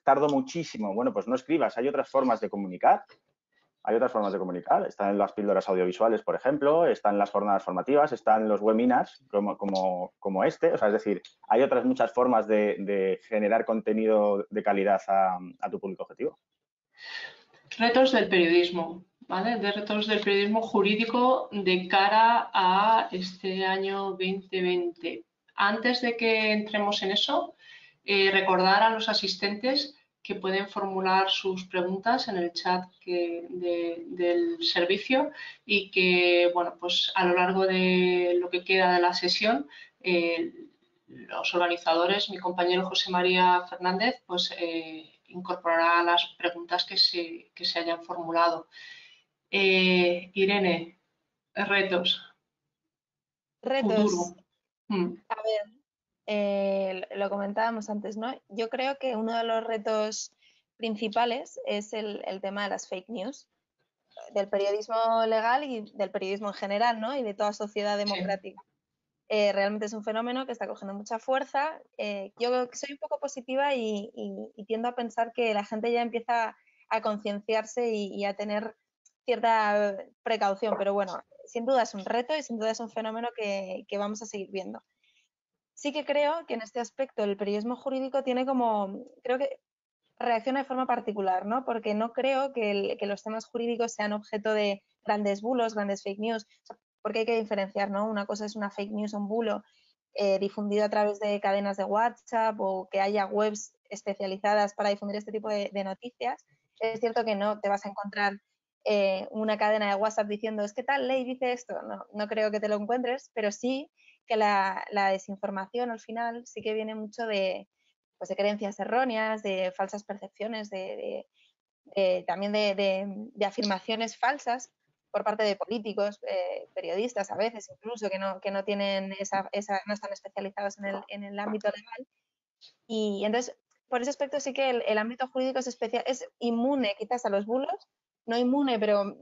tardo muchísimo. Bueno, pues no escribas, hay otras formas de comunicar. Hay otras formas de comunicar. Están las píldoras audiovisuales, por ejemplo, están las jornadas formativas, están los webinars como este. O sea, es decir, hay otras muchas formas de generar contenido de calidad a tu público objetivo. Retos del periodismo, ¿vale? De retos del periodismo jurídico de cara a este año 2020. Antes de que entremos en eso, recordar a los asistentes que pueden formular sus preguntas en el chat del servicio y que, bueno, pues a lo largo de lo que queda de la sesión, los organizadores, mi compañero José María Fernández, pues incorporará las preguntas que se hayan formulado. Irene, Retos. Retos. Futuro. A ver, lo comentábamos antes, ¿no? Yo creo que uno de los retos principales es el tema de las fake news, del periodismo legal y del periodismo en general, ¿no? Y de toda sociedad democrática. Realmente es un fenómeno que está cogiendo mucha fuerza. Yo soy un poco positiva y tiendo a pensar que la gente ya empieza a concienciarse y a tener cierta precaución, pero bueno, sin duda es un reto y sin duda es un fenómeno que vamos a seguir viendo. Sí que creo que en este aspecto el periodismo jurídico tiene creo que reacciona de forma particular, ¿no? Porque no creo que los temas jurídicos sean objeto de grandes bulos, grandes fake news, o sea, porque hay que diferenciar, ¿no? Una cosa es una fake news o un bulo difundido a través de cadenas de WhatsApp o que haya webs especializadas para difundir este tipo de noticias. Es cierto que no te vas a encontrar una cadena de WhatsApp diciendo, es que tal ley dice esto. No creo que te lo encuentres, pero sí que la desinformación al final sí que viene mucho pues de creencias erróneas, de falsas percepciones, también de afirmaciones falsas por parte de políticos, periodistas a veces incluso, que no tienen no están especializados en el ámbito legal. Y entonces, por ese aspecto sí que el ámbito jurídico es inmune quizás a los bulos, no inmune, pero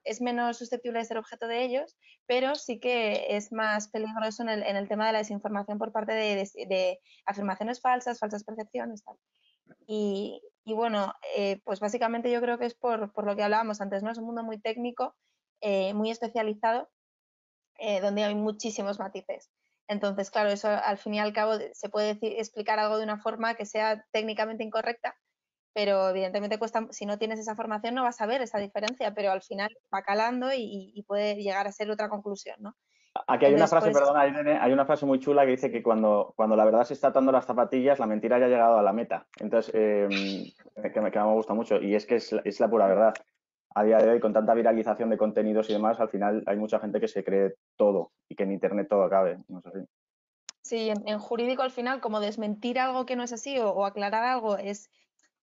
es menos susceptible de ser objeto de ellos, pero sí que es más peligroso en el tema de la desinformación por parte de afirmaciones falsas, falsas percepciones, tal. Y bueno, pues básicamente yo creo que es por lo que hablábamos antes, ¿no? Es un mundo muy técnico, muy especializado, donde hay muchísimos matices. Entonces, claro, eso al fin y al cabo se puede explicar algo de una forma que sea técnicamente incorrecta, pero evidentemente cuesta, si no tienes esa formación no vas a ver esa diferencia, pero al final va calando y puede llegar a ser otra conclusión, ¿no? Aquí hay una Entonces, frase, perdona, Irene, hay una frase muy chula que dice que cuando la verdad se está atando las zapatillas, la mentira ya ha llegado a la meta. Entonces, que me gusta mucho. Y es que es la pura verdad. A día de hoy, con tanta viralización de contenidos y demás, al final hay mucha gente que se cree todo y que en Internet todo cabe. No sé si. Sí, en jurídico al final, como desmentir algo que no es así o aclarar algo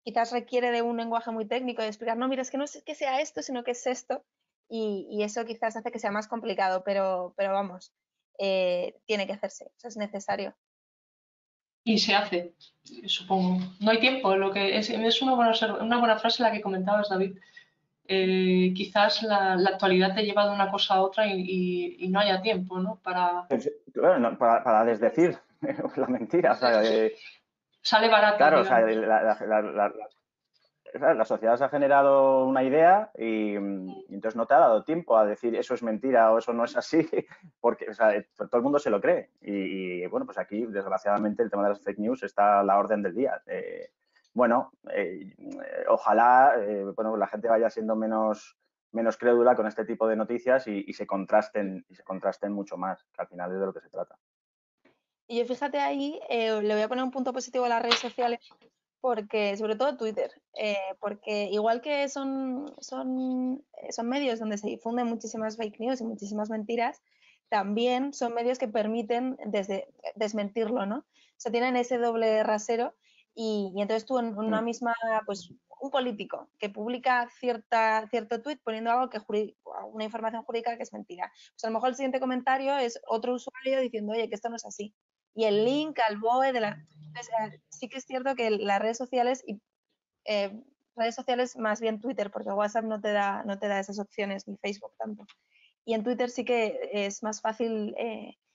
quizás requiere de un lenguaje muy técnico de explicar, no, mira, es que no es que sea esto, sino que es esto, y eso quizás hace que sea más complicado, pero vamos, tiene que hacerse, eso es necesario. Y se hace, supongo. No hay tiempo. Lo que es una buena frase la que comentabas, David. Quizás la actualidad te lleva de una cosa a otra y no haya tiempo, ¿no? Claro, no, para desdecir la mentira. O sea, Sale barato, claro, o sea, digamos. la sociedad se ha generado una idea y entonces no te ha dado tiempo a decir eso es mentira o eso no es así, porque o sea, todo el mundo se lo cree. Bueno, pues aquí, desgraciadamente, el tema de las fake news está a la orden del día. Ojalá bueno, la gente vaya siendo menos crédula con este tipo de noticias y se contrasten mucho más, que al final es de lo que se trata. Y yo fíjate ahí, le voy a poner un punto positivo a las redes sociales, porque, sobre todo Twitter, porque igual que son medios donde se difunden muchísimas fake news y muchísimas mentiras, también son medios que permiten desmentirlo, ¿no? O sea, tienen ese doble rasero y entonces tú en una misma, pues un político que publica cierto tuit poniendo algo una información jurídica que es mentira. Pues a lo mejor el siguiente comentario es otro usuario diciendo, oye, que esto no es así. Y el link al BOE sí que es cierto que las redes sociales más bien Twitter, porque WhatsApp no te da esas opciones, ni Facebook tanto. Y en Twitter sí que es más fácil,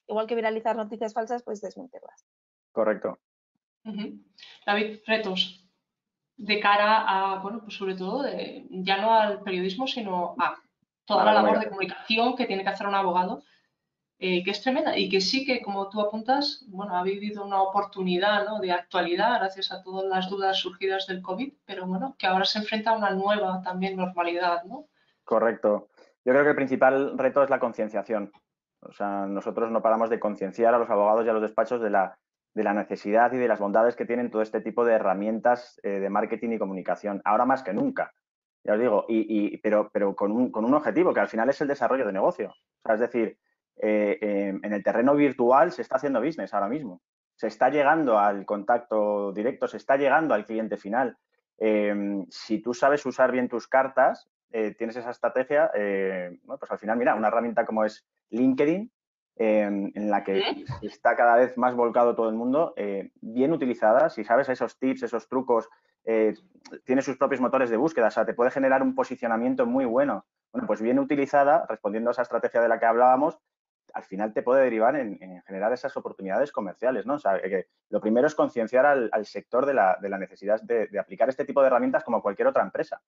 igual que viralizar noticias falsas, pues desmentirlas. Correcto. David, retos de cara a, bueno, pues sobre todo, ya no al periodismo, sino a toda la labor de comunicación que tiene que hacer un abogado, que es tremenda y que sí que, como tú apuntas, bueno, ha vivido una oportunidad, ¿no?, de actualidad gracias a todas las dudas surgidas del COVID, pero bueno, que ahora se enfrenta a una nueva también normalidad, ¿no? Correcto. Yo creo que el principal reto es la concienciación. O sea, nosotros no paramos de concienciar a los abogados y a los despachos de la necesidad y de las bondades que tienen todo este tipo de herramientas de marketing y comunicación, ahora más que nunca. Ya os digo, pero con un objetivo, que al final es el desarrollo de negocio. O sea, es decir, en el terreno virtual se está haciendo business ahora mismo. Se está llegando al contacto directo, se está llegando al cliente final. Si tú sabes usar bien tus cartas, tienes esa estrategia, bueno, pues al final, mira, una herramienta como es LinkedIn, en la que está cada vez más volcado todo el mundo, bien utilizada, si sabes esos tips, esos trucos, tiene sus propios motores de búsqueda, o sea, te puede generar un posicionamiento muy bueno. Bueno, pues bien utilizada, respondiendo a esa estrategia de la que hablábamos, al final te puede derivar en generar esas oportunidades comerciales, ¿no? O sea, que lo primero es concienciar al sector de la necesidad de aplicar este tipo de herramientas como cualquier otra empresa.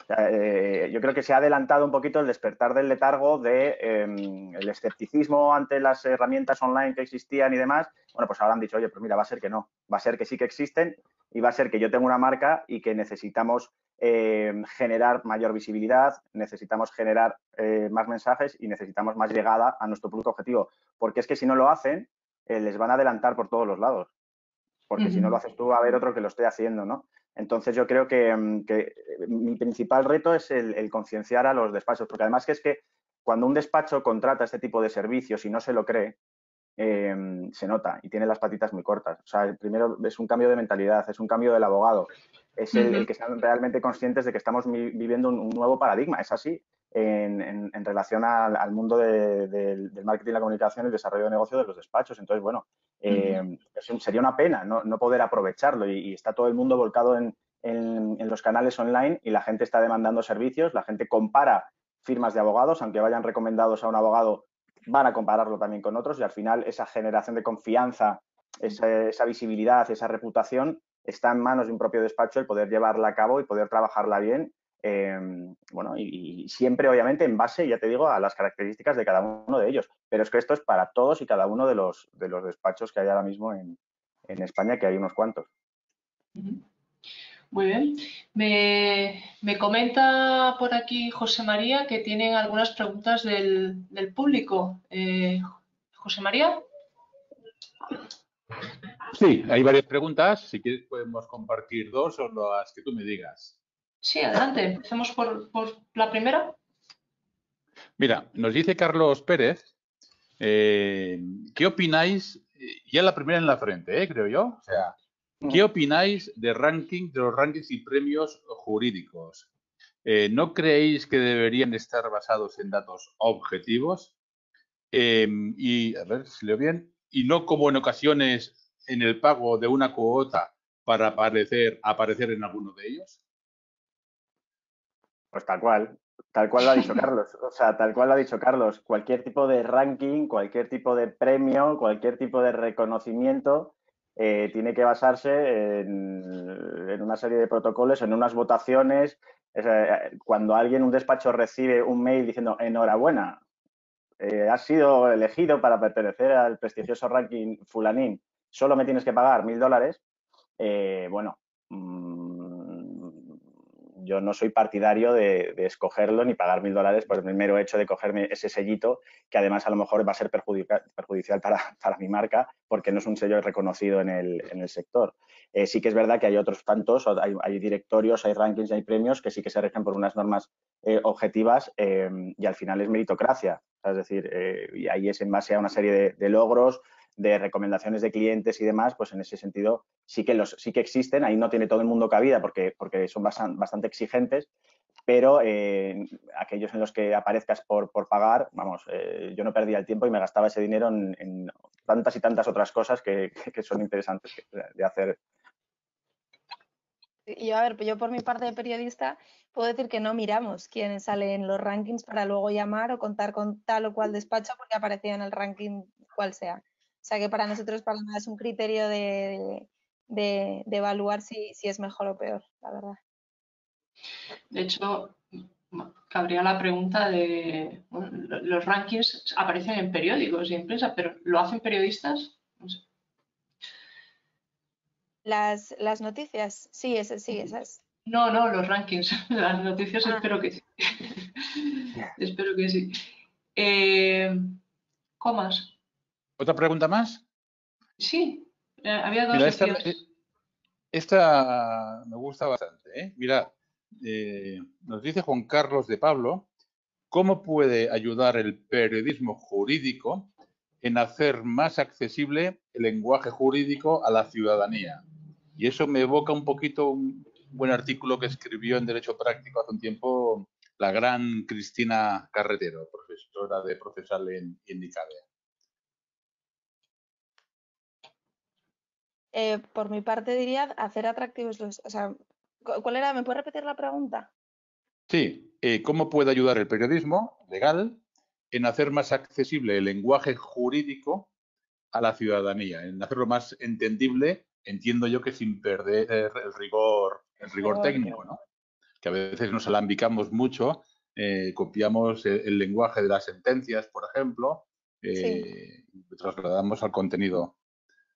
Yo creo que se ha adelantado un poquito el despertar del letargo el escepticismo ante las herramientas online que existían y demás. Bueno, pues ahora han dicho, oye, pues mira, va a ser que no, va a ser que sí que existen y va a ser que yo tengo una marca y que necesitamos generar mayor visibilidad, necesitamos generar más mensajes y necesitamos más llegada a nuestro público objetivo. Porque es que si no lo hacen, les van a adelantar por todos los lados. Porque si no lo haces tú, va a haber otro que lo esté haciendo, ¿no? Entonces, yo creo que mi principal reto es el concienciar a los despachos, porque además que es que cuando un despacho contrata este tipo de servicios y no se lo cree, se nota y tiene las patitas muy cortas. O sea, primero es un cambio de mentalidad, es un cambio del abogado, es el que sean realmente conscientes de que estamos viviendo un nuevo paradigma. Es así en relación al mundo del marketing, la comunicación y el desarrollo de negocio de los despachos. Entonces, bueno, sería una pena no poder aprovecharlo y está todo el mundo volcado en los canales online y la gente está demandando servicios, la gente compara firmas de abogados, aunque vayan recomendados a un abogado, van a compararlo también con otros y al final esa generación de confianza, esa visibilidad, esa reputación está en manos de un propio despacho el poder llevarla a cabo y poder trabajarla bien. Bueno, y siempre, obviamente, en base, ya te digo, a las características de cada uno de ellos. Pero es que esto es para todos y cada uno de los despachos que hay ahora mismo en España, que hay unos cuantos. Muy bien. Me comenta por aquí José María que tienen algunas preguntas del público. José María. Sí, hay varias preguntas. Si quieres podemos compartir dos o las que tú me digas. Sí, adelante. Empecemos por la primera. Mira, nos dice Carlos Pérez, ¿qué opináis? Ya la primera en la frente, creo yo. O sea, ¿qué opináis de los rankings y premios jurídicos? ¿No creéis que deberían estar basados en datos objetivos? Y, a ver si leo bien, y no como en ocasiones en el pago de una cuota para aparecer en alguno de ellos. Pues tal cual lo ha dicho Carlos. O sea, tal cual lo ha dicho Carlos. Cualquier tipo de ranking, cualquier tipo de premio, cualquier tipo de reconocimiento tiene que basarse en una serie de protocolos, en unas votaciones. Cuando un despacho recibe un mail diciendo enhorabuena, has sido elegido para pertenecer al prestigioso ranking fulanín, solo me tienes que pagar $1000, bueno, yo no soy partidario de escogerlo ni pagar $1000 por el mero hecho de cogerme ese sellito, que además a lo mejor va a ser perjudicial para mi marca porque no es un sello reconocido en el sector. Sí que es verdad que hay otros tantos, hay directorios, hay rankings, hay premios que sí que se rigen por unas normas objetivas y al final es meritocracia. Es decir, y ahí es en base a una serie de logros, de recomendaciones de clientes y demás, pues en ese sentido sí que existen. Ahí no tiene todo el mundo cabida porque son bastante exigentes, pero aquellos en los que aparezcas por pagar, vamos, yo no perdía el tiempo y me gastaba ese dinero en tantas y tantas otras cosas que son interesantes de hacer. Y a ver, yo por mi parte de periodista puedo decir que no miramos quién sale en los rankings para luego llamar o contar con tal o cual despacho porque aparecía en el ranking cual sea. O sea que para nosotros para nada es un criterio de evaluar si es mejor o peor, la verdad. De hecho, cabría la pregunta de, bueno, los rankings aparecen en periódicos y en prensa, pero ¿lo hacen periodistas? No sé. Las noticias, sí, esas. No, los rankings, las noticias espero que sí. Espero que sí. ¿Comas? ¿Otra pregunta más? Sí, había dos. Mira, esta me gusta bastante. Mira, nos dice Juan Carlos de Pablo, ¿cómo puede ayudar el periodismo jurídico en hacer más accesible el lenguaje jurídico a la ciudadanía? Y eso me evoca un poquito un buen artículo que escribió en Derecho Práctico hace un tiempo la gran Cristina Carretero, profesora de procesal en ICADE? Por mi parte diría hacer atractivos los... O sea, ¿cuál era? ¿Me puedes repetir la pregunta? Sí, ¿cómo puede ayudar el periodismo legal en hacer más accesible el lenguaje jurídico a la ciudadanía, en hacerlo más entendible, entiendo yo que sin perder el rigor técnico, ¿no? Que a veces nos alambicamos mucho, copiamos el lenguaje de las sentencias, por ejemplo, Sí. y trasladamos al contenido.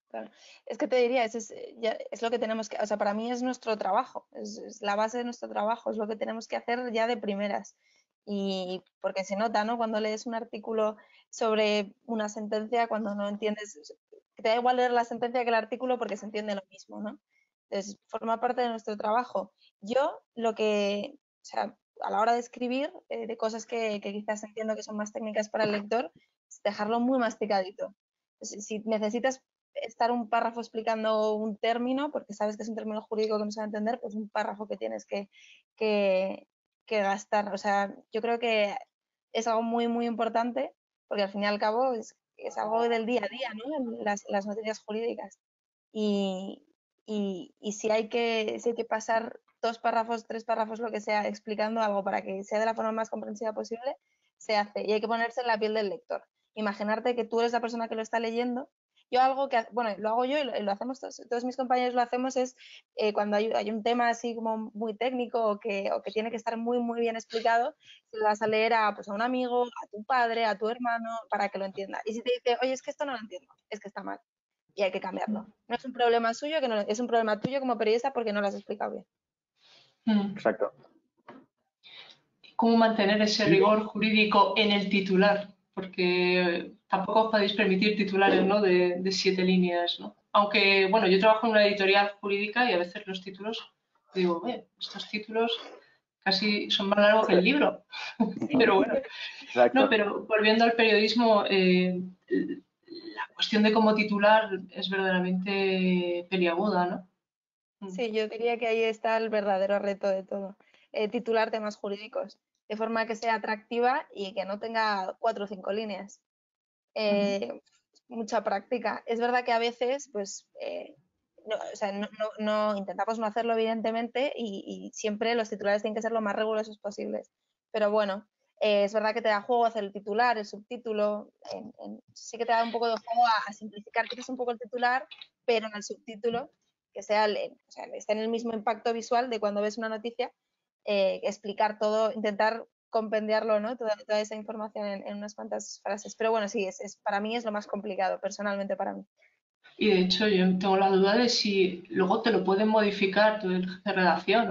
Claro. Es que te diría, es lo que tenemos que, o sea, para mí es nuestro trabajo, es la base de nuestro trabajo, es lo que tenemos que hacer ya de primeras. Y porque se nota, ¿no? Cuando lees un artículo sobre una sentencia, cuando no entiendes, que te da igual leer la sentencia que el artículo porque se entiende lo mismo, ¿no? Entonces, forma parte de nuestro trabajo. Yo lo que, o sea, a la hora de escribir, de cosas que quizás entiendo que son más técnicas para el lector, es dejarlo muy masticadito. Si necesitas estar un párrafo explicando un término, porque sabes que es un término jurídico que no se va a entender, pues un párrafo que tienes que gastar. O sea, yo creo que es algo muy, muy importante, porque al fin y al cabo es algo del día a día, ¿no? En las noticias jurídicas. Y, y si hay que pasar 2 párrafos, 3 párrafos, lo que sea, explicando algo para que sea de la forma más comprensiva posible, se hace. Y hay que ponerse en la piel del lector. Imaginarte que tú eres la persona que lo está leyendo. Yo algo que, bueno, lo hago yo y lo hacemos todos mis compañeros lo hacemos es cuando hay un tema así como muy técnico o que tiene que estar muy, muy bien explicado, se lo vas a leer a, pues, a un amigo, a tu padre, a tu hermano, para que lo entienda. Y si te dice, oye, es que esto no lo entiendo, es que está mal y hay que cambiarlo. No es un problema suyo, que no, es un problema tuyo como periodista porque no lo has explicado bien. Exacto. ¿Cómo mantener ese rigor jurídico en el titular? Porque tampoco os podéis permitir titulares, ¿no? de 7 líneas, ¿no? Aunque, bueno, yo trabajo en una editorial jurídica y a veces los títulos, digo, estos títulos casi son más largos que el libro. Pero bueno, Exacto. no, pero volviendo al periodismo, la cuestión de cómo titular es verdaderamente peliaguda, ¿no? Sí, yo diría que ahí está el verdadero reto de todo. Titular temas jurídicos, de forma que sea atractiva y que no tenga 4 o 5 líneas. Mucha práctica. Es verdad que a veces, pues, no, o sea, intentamos no hacerlo, evidentemente, y siempre los titulares tienen que ser lo más rigurosos posibles. Pero bueno, es verdad que te da juego hacer el titular, el subtítulo, sí que te da un poco de juego a simplificar quizás un poco el titular, pero en el subtítulo, que sea, o sea, esté en el mismo impacto visual de cuando ves una noticia, explicar todo, intentar compendiarlo, ¿no? Toda esa información en unas cuantas frases. Pero bueno, sí, para mí es lo más complicado, personalmente para mí. Y de hecho, yo tengo la duda de si luego te lo pueden modificar tu jefe de redacción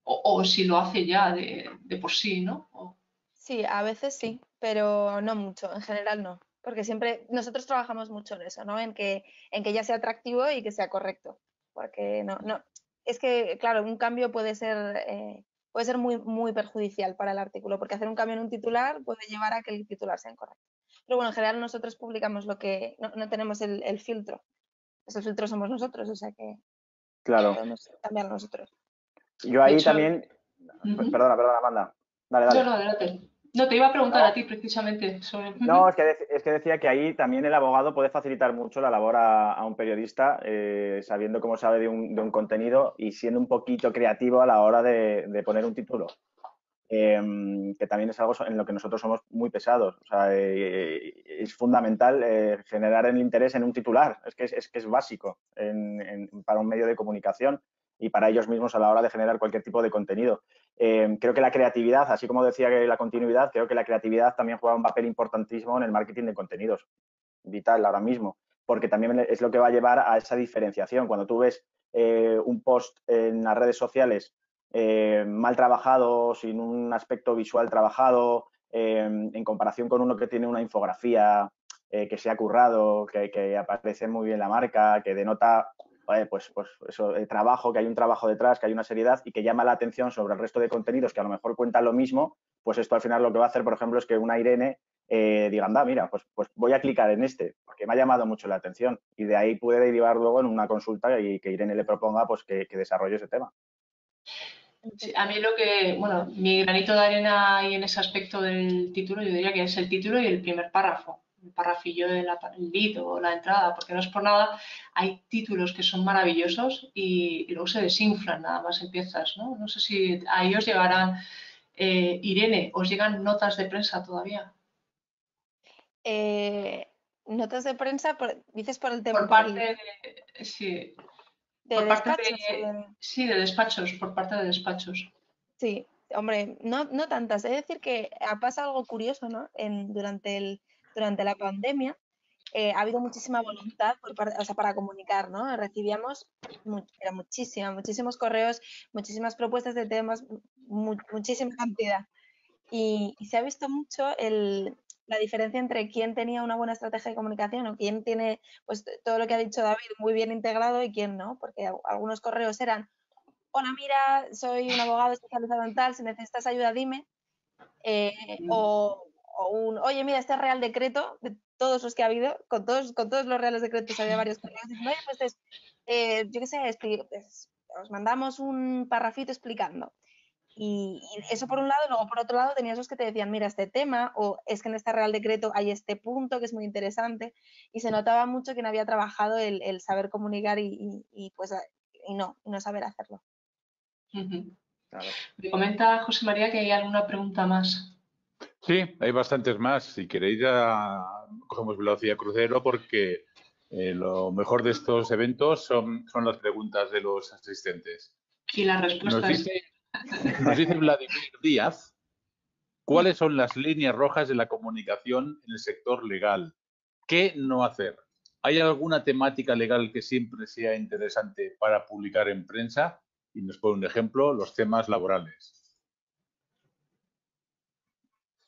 o si lo hace ya de por sí, ¿no? Sí, a veces sí, pero no mucho, en general no. Porque siempre nosotros trabajamos mucho en eso, ¿no? En que ya sea atractivo y que sea correcto. Porque no, es que, claro, un cambio puede ser muy, muy perjudicial para el artículo, porque hacer un cambio en un titular puede llevar a que el titular sea incorrecto. Pero bueno, en general nosotros publicamos lo que, no tenemos el filtro. Pues el filtro somos nosotros, o sea que Claro. podemos cambiar nosotros. Yo De ahí hecho, también... Perdona, Amanda. Dale, no, dale. no, adelante. No, te iba a preguntar No, a ti precisamente sobre... no, es que decía que ahí también el abogado puede facilitar mucho la labor a un periodista, sabiendo cómo sabe de un contenido y siendo un poquito creativo a la hora de poner un título. Que también es algo en lo que nosotros somos muy pesados. O sea, es fundamental generar el interés en un titular. Es que es básico para un medio de comunicación y para ellos mismos a la hora de generar cualquier tipo de contenido. Creo que la creatividad, así como decía que la continuidad, creo que la creatividad también juega un papel importantísimo en el marketing de contenidos. Vital ahora mismo, porque también es lo que va a llevar a esa diferenciación. Cuando tú ves un post en las redes sociales mal trabajado, sin un aspecto visual trabajado, en comparación con uno que tiene una infografía que se ha currado, que aparece muy bien la marca, que denota pues eso, el trabajo, que hay un trabajo detrás, que hay una seriedad y que llama la atención sobre el resto de contenidos que a lo mejor cuentan lo mismo, pues esto al final lo que va a hacer, por ejemplo, es que una Irene diga, anda, mira, pues voy a clicar en este, porque me ha llamado mucho la atención. Y de ahí puede derivar luego en una consulta y que Irene le proponga pues que desarrolle ese tema. Sí, a mí bueno, mi granito de arena ahí en ese aspecto del título, yo diría que es el título y el primer párrafo, el parrafillo del lead o la entrada, porque no es por nada, hay títulos que son maravillosos y luego se desinflan nada más empiezas, ¿no? No sé si a ellos llegarán, Irene, ¿os llegan notas de prensa todavía? Notas de prensa, dices por el tema, Por parte de, sí, de por parte despachos. de, sí, de despachos, por parte de despachos. Sí, hombre, no tantas. He de decir que ha pasado algo curioso, ¿no? Durante la pandemia ha habido muchísima voluntad por parte, o sea, para comunicar, ¿no? Recibíamos pero muchísimos correos, muchísimas propuestas de temas, muchísima cantidad. Y se ha visto mucho la diferencia entre quién tenía una buena estrategia de comunicación o quién tiene, pues, todo lo que ha dicho David muy bien integrado y quién no, porque algunos correos eran: hola, mira, soy un abogado especializado en tal, si necesitas ayuda, dime. Oye, mira, este Real Decreto, de todos los que ha habido, con todos los Reales Decretos había varios correos diciendo: oye, pues, yo qué sé, pues, os mandamos un parrafito explicando. Y eso por un lado, y luego por otro lado tenías los que te decían: mira, este tema, o es que en este Real Decreto hay este punto que es muy interesante, y se notaba mucho que no había trabajado el saber comunicar pues, y no saber hacerlo. Claro. Me comenta José María que hay alguna pregunta más. Sí, hay bastantes más. Si queréis, ya cogemos velocidad crucero porque lo mejor de estos eventos son las preguntas de los asistentes. Y las Nos respuestas. dice Vladimir Díaz, ¿cuáles son las líneas rojas de la comunicación en el sector legal? ¿Qué no hacer? ¿Hay alguna temática legal que siempre sea interesante para publicar en prensa? Y nos pone un ejemplo, los temas laborales.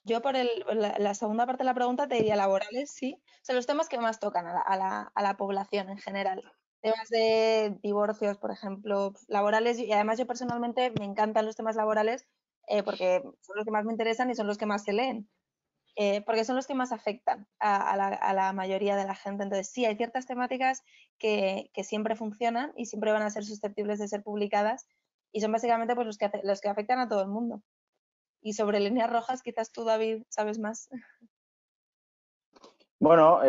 Yo por la segunda parte de la pregunta te diría laborales, sí. Son los temas que más tocan a la población en general. Temas de divorcios, por ejemplo, laborales. Y además yo personalmente me encantan los temas laborales porque son los que más me interesan y son los que más se leen. Porque son los que más afectan a la mayoría de la gente. Entonces sí, hay ciertas temáticas que siempre funcionan y siempre van a ser susceptibles de ser publicadas y son básicamente pues, los que afectan a todo el mundo. Y sobre líneas rojas, quizás tú, David, sabes más. Bueno,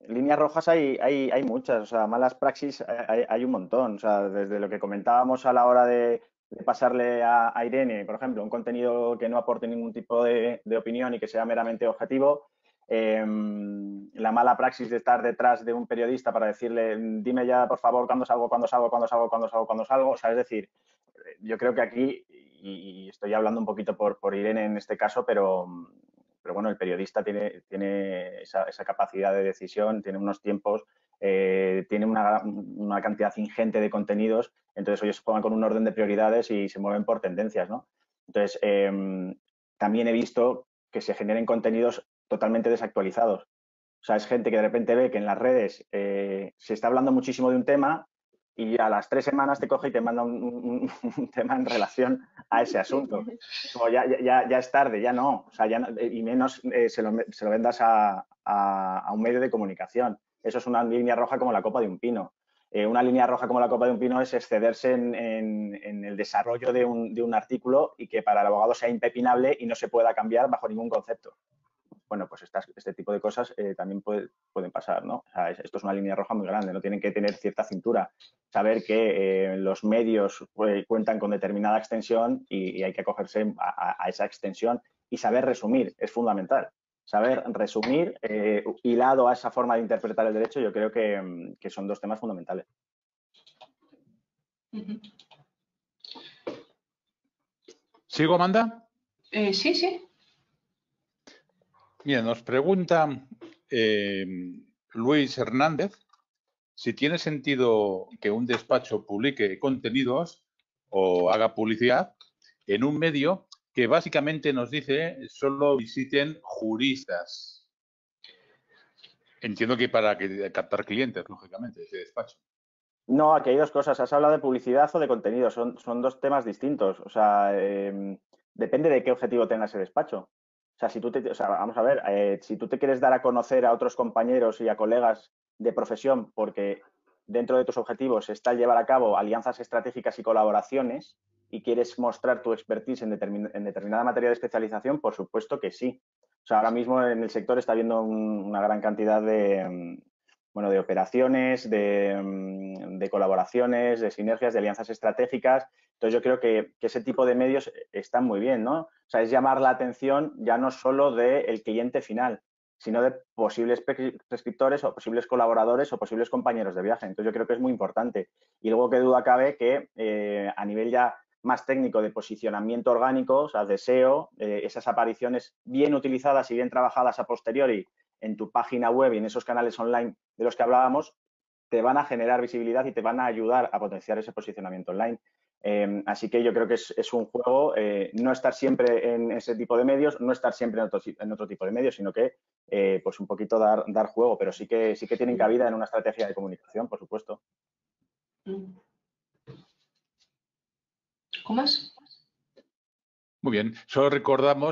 líneas rojas hay muchas, o sea, malas praxis hay un montón. O sea, desde lo que comentábamos a la hora de pasarle a Irene, por ejemplo, un contenido que no aporte ningún tipo de opinión y que sea meramente objetivo. La mala praxis de estar detrás de un periodista para decirle: dime ya, por favor, cuándo salgo, cuándo salgo, cuándo salgo, cuándo salgo, cuándo salgo. O sea, es decir, yo creo que aquí, y estoy hablando un poquito por Irene en este caso, pero bueno, el periodista tiene esa capacidad de decisión, tiene unos tiempos, tiene una cantidad ingente de contenidos, entonces ellos se pongan con un orden de prioridades y se mueven por tendencias, ¿no? Entonces, también he visto que se generen contenidos totalmente desactualizados. O sea, es gente que de repente ve que en las redes se está hablando muchísimo de un tema y a las 3 semanas te coge y te manda un tema en relación a ese asunto. Como ya es tarde, ya no. O sea, y menos se lo vendas a un medio de comunicación. Eso es una línea roja como la copa de un pino. Una línea roja como la copa de un pino es excederse en el desarrollo de un artículo y que para el abogado sea impepinable y no se pueda cambiar bajo ningún concepto. Bueno, pues este tipo de cosas también pueden pasar, ¿no? O sea, esto es una línea roja muy grande, no tienen que tener cierta cintura, saber que los medios cuentan con determinada extensión y hay que acogerse a esa extensión y saber resumir, es fundamental. Saber resumir, hilado a esa forma de interpretar el derecho, yo creo que son dos temas fundamentales. ¿Sigo, Amanda? Sí. Mira, nos pregunta Luis Hernández si tiene sentido que un despacho publique contenidos o haga publicidad en un medio que básicamente nos dice solo visiten juristas. Entiendo que para captar clientes, lógicamente, ese despacho. No, aquí hay dos cosas. Has hablado de publicidad o de contenido. Son dos temas distintos. O sea, depende de qué objetivo tenga ese despacho. O sea, vamos a ver, si tú te quieres dar a conocer a otros compañeros y a colegas de profesión porque dentro de tus objetivos está llevar a cabo alianzas estratégicas y colaboraciones y quieres mostrar tu expertise en determinada materia de especialización, por supuesto que sí. O sea, ahora mismo en el sector está habiendo una gran cantidad de operaciones, de colaboraciones, de sinergias, de alianzas estratégicas. Entonces, yo creo que ese tipo de medios están muy bien, ¿no? O sea, es llamar la atención ya no solo del cliente final, sino de posibles prescriptores o posibles colaboradores o posibles compañeros de viaje. Entonces, yo creo que es muy importante. Y luego, qué duda cabe que a nivel ya más técnico de posicionamiento orgánico, o sea, de SEO, esas apariciones bien utilizadas y bien trabajadas a posteriori en tu página web y en esos canales online de los que hablábamos, te van a generar visibilidad y te van a ayudar a potenciar ese posicionamiento online. Así que yo creo que es un juego, no estar siempre en ese tipo de medios, no estar siempre en otro tipo de medios, sino que pues un poquito dar juego, pero sí que tienen cabida en una estrategia de comunicación, por supuesto. ¿Cómo más? Muy bien, solo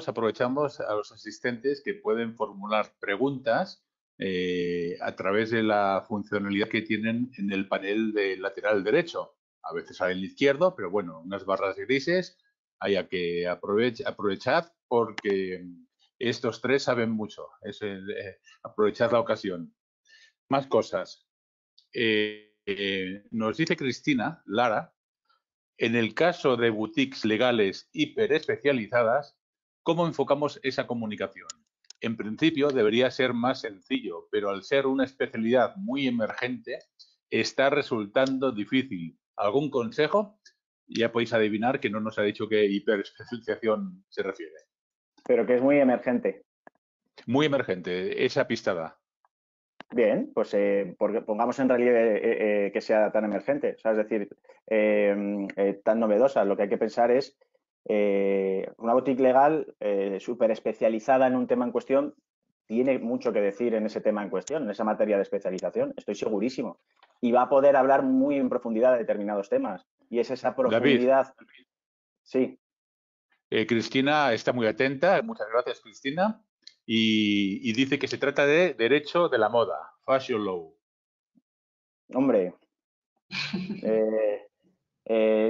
aprovechamos a los asistentes que pueden formular preguntas a través de la funcionalidad que tienen en el panel de lateral derecho. A veces al izquierdo, pero bueno, unas barras grises, haya que aprovechar porque estos tres saben mucho. Es aprovechar la ocasión. Más cosas. Nos dice Cristina Lara, en el caso de boutiques legales hiperespecializadas, ¿cómo enfocamos esa comunicación? En principio debería ser más sencillo, pero al ser una especialidad muy emergente, está resultando difícil. ¿Algún consejo? Ya podéis adivinar que no nos ha dicho qué hiperespecialización se refiere. Pero que es muy emergente. Muy emergente, esa pista da. Bien, pues pongamos en relieve que sea tan emergente, o sea, es decir, tan novedosa. Lo que hay que pensar es una boutique legal súper especializada en un tema en cuestión, tiene mucho que decir en ese tema en cuestión, en esa materia de especialización, estoy segurísimo. Y va a poder hablar muy en profundidad de determinados temas. Y es esa profundidad. David. Sí. Cristina está muy atenta. Muchas gracias, Cristina. Y dice que se trata de derecho de la moda, fashion law. Hombre.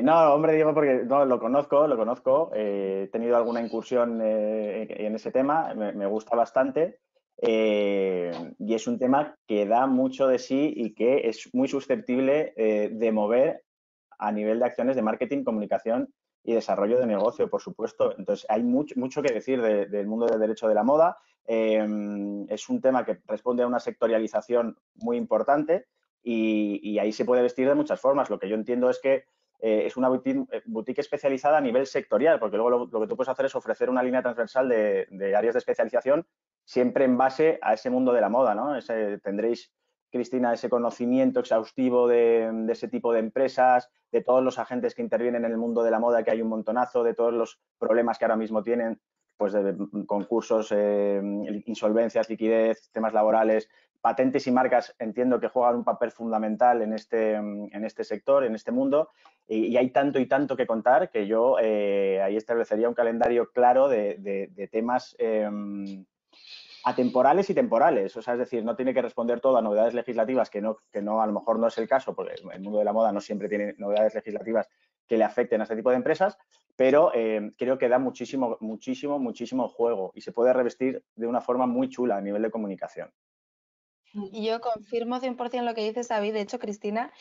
No, hombre, digo porque no, lo conozco. He tenido alguna incursión en ese tema, me gusta bastante. Y es un tema que da mucho de sí y que es muy susceptible de mover a nivel de acciones de marketing, comunicación y desarrollo de negocio, por supuesto. Entonces, hay mucho que decir del mundo del derecho de la moda. Es un tema que responde a una sectorialización muy importante y ahí se puede vestir de muchas formas. Lo que yo entiendo es que es una boutique especializada a nivel sectorial, porque luego lo que tú puedes hacer es ofrecer una línea transversal de áreas de especialización siempre en base a ese mundo de la moda, ¿no? Tendréis, Cristina, ese conocimiento exhaustivo de ese tipo de empresas, de todos los agentes que intervienen en el mundo de la moda, que hay un montonazo, de todos los problemas que ahora mismo tienen, pues de concursos, insolvencias, liquidez, temas laborales. Patentes y marcas entiendo que juegan un papel fundamental en este sector, en este mundo, y hay tanto y tanto que contar que yo ahí establecería un calendario claro de temas atemporales y temporales. O sea, es decir, no tiene que responder todo a novedades legislativas, que no a lo mejor no es el caso, porque el mundo de la moda no siempre tiene novedades legislativas que le afecten a este tipo de empresas, pero creo que da muchísimo juego y se puede revestir de una forma muy chula a nivel de comunicación. Y yo confirmo 100% lo que dices, David. De hecho, Cristina,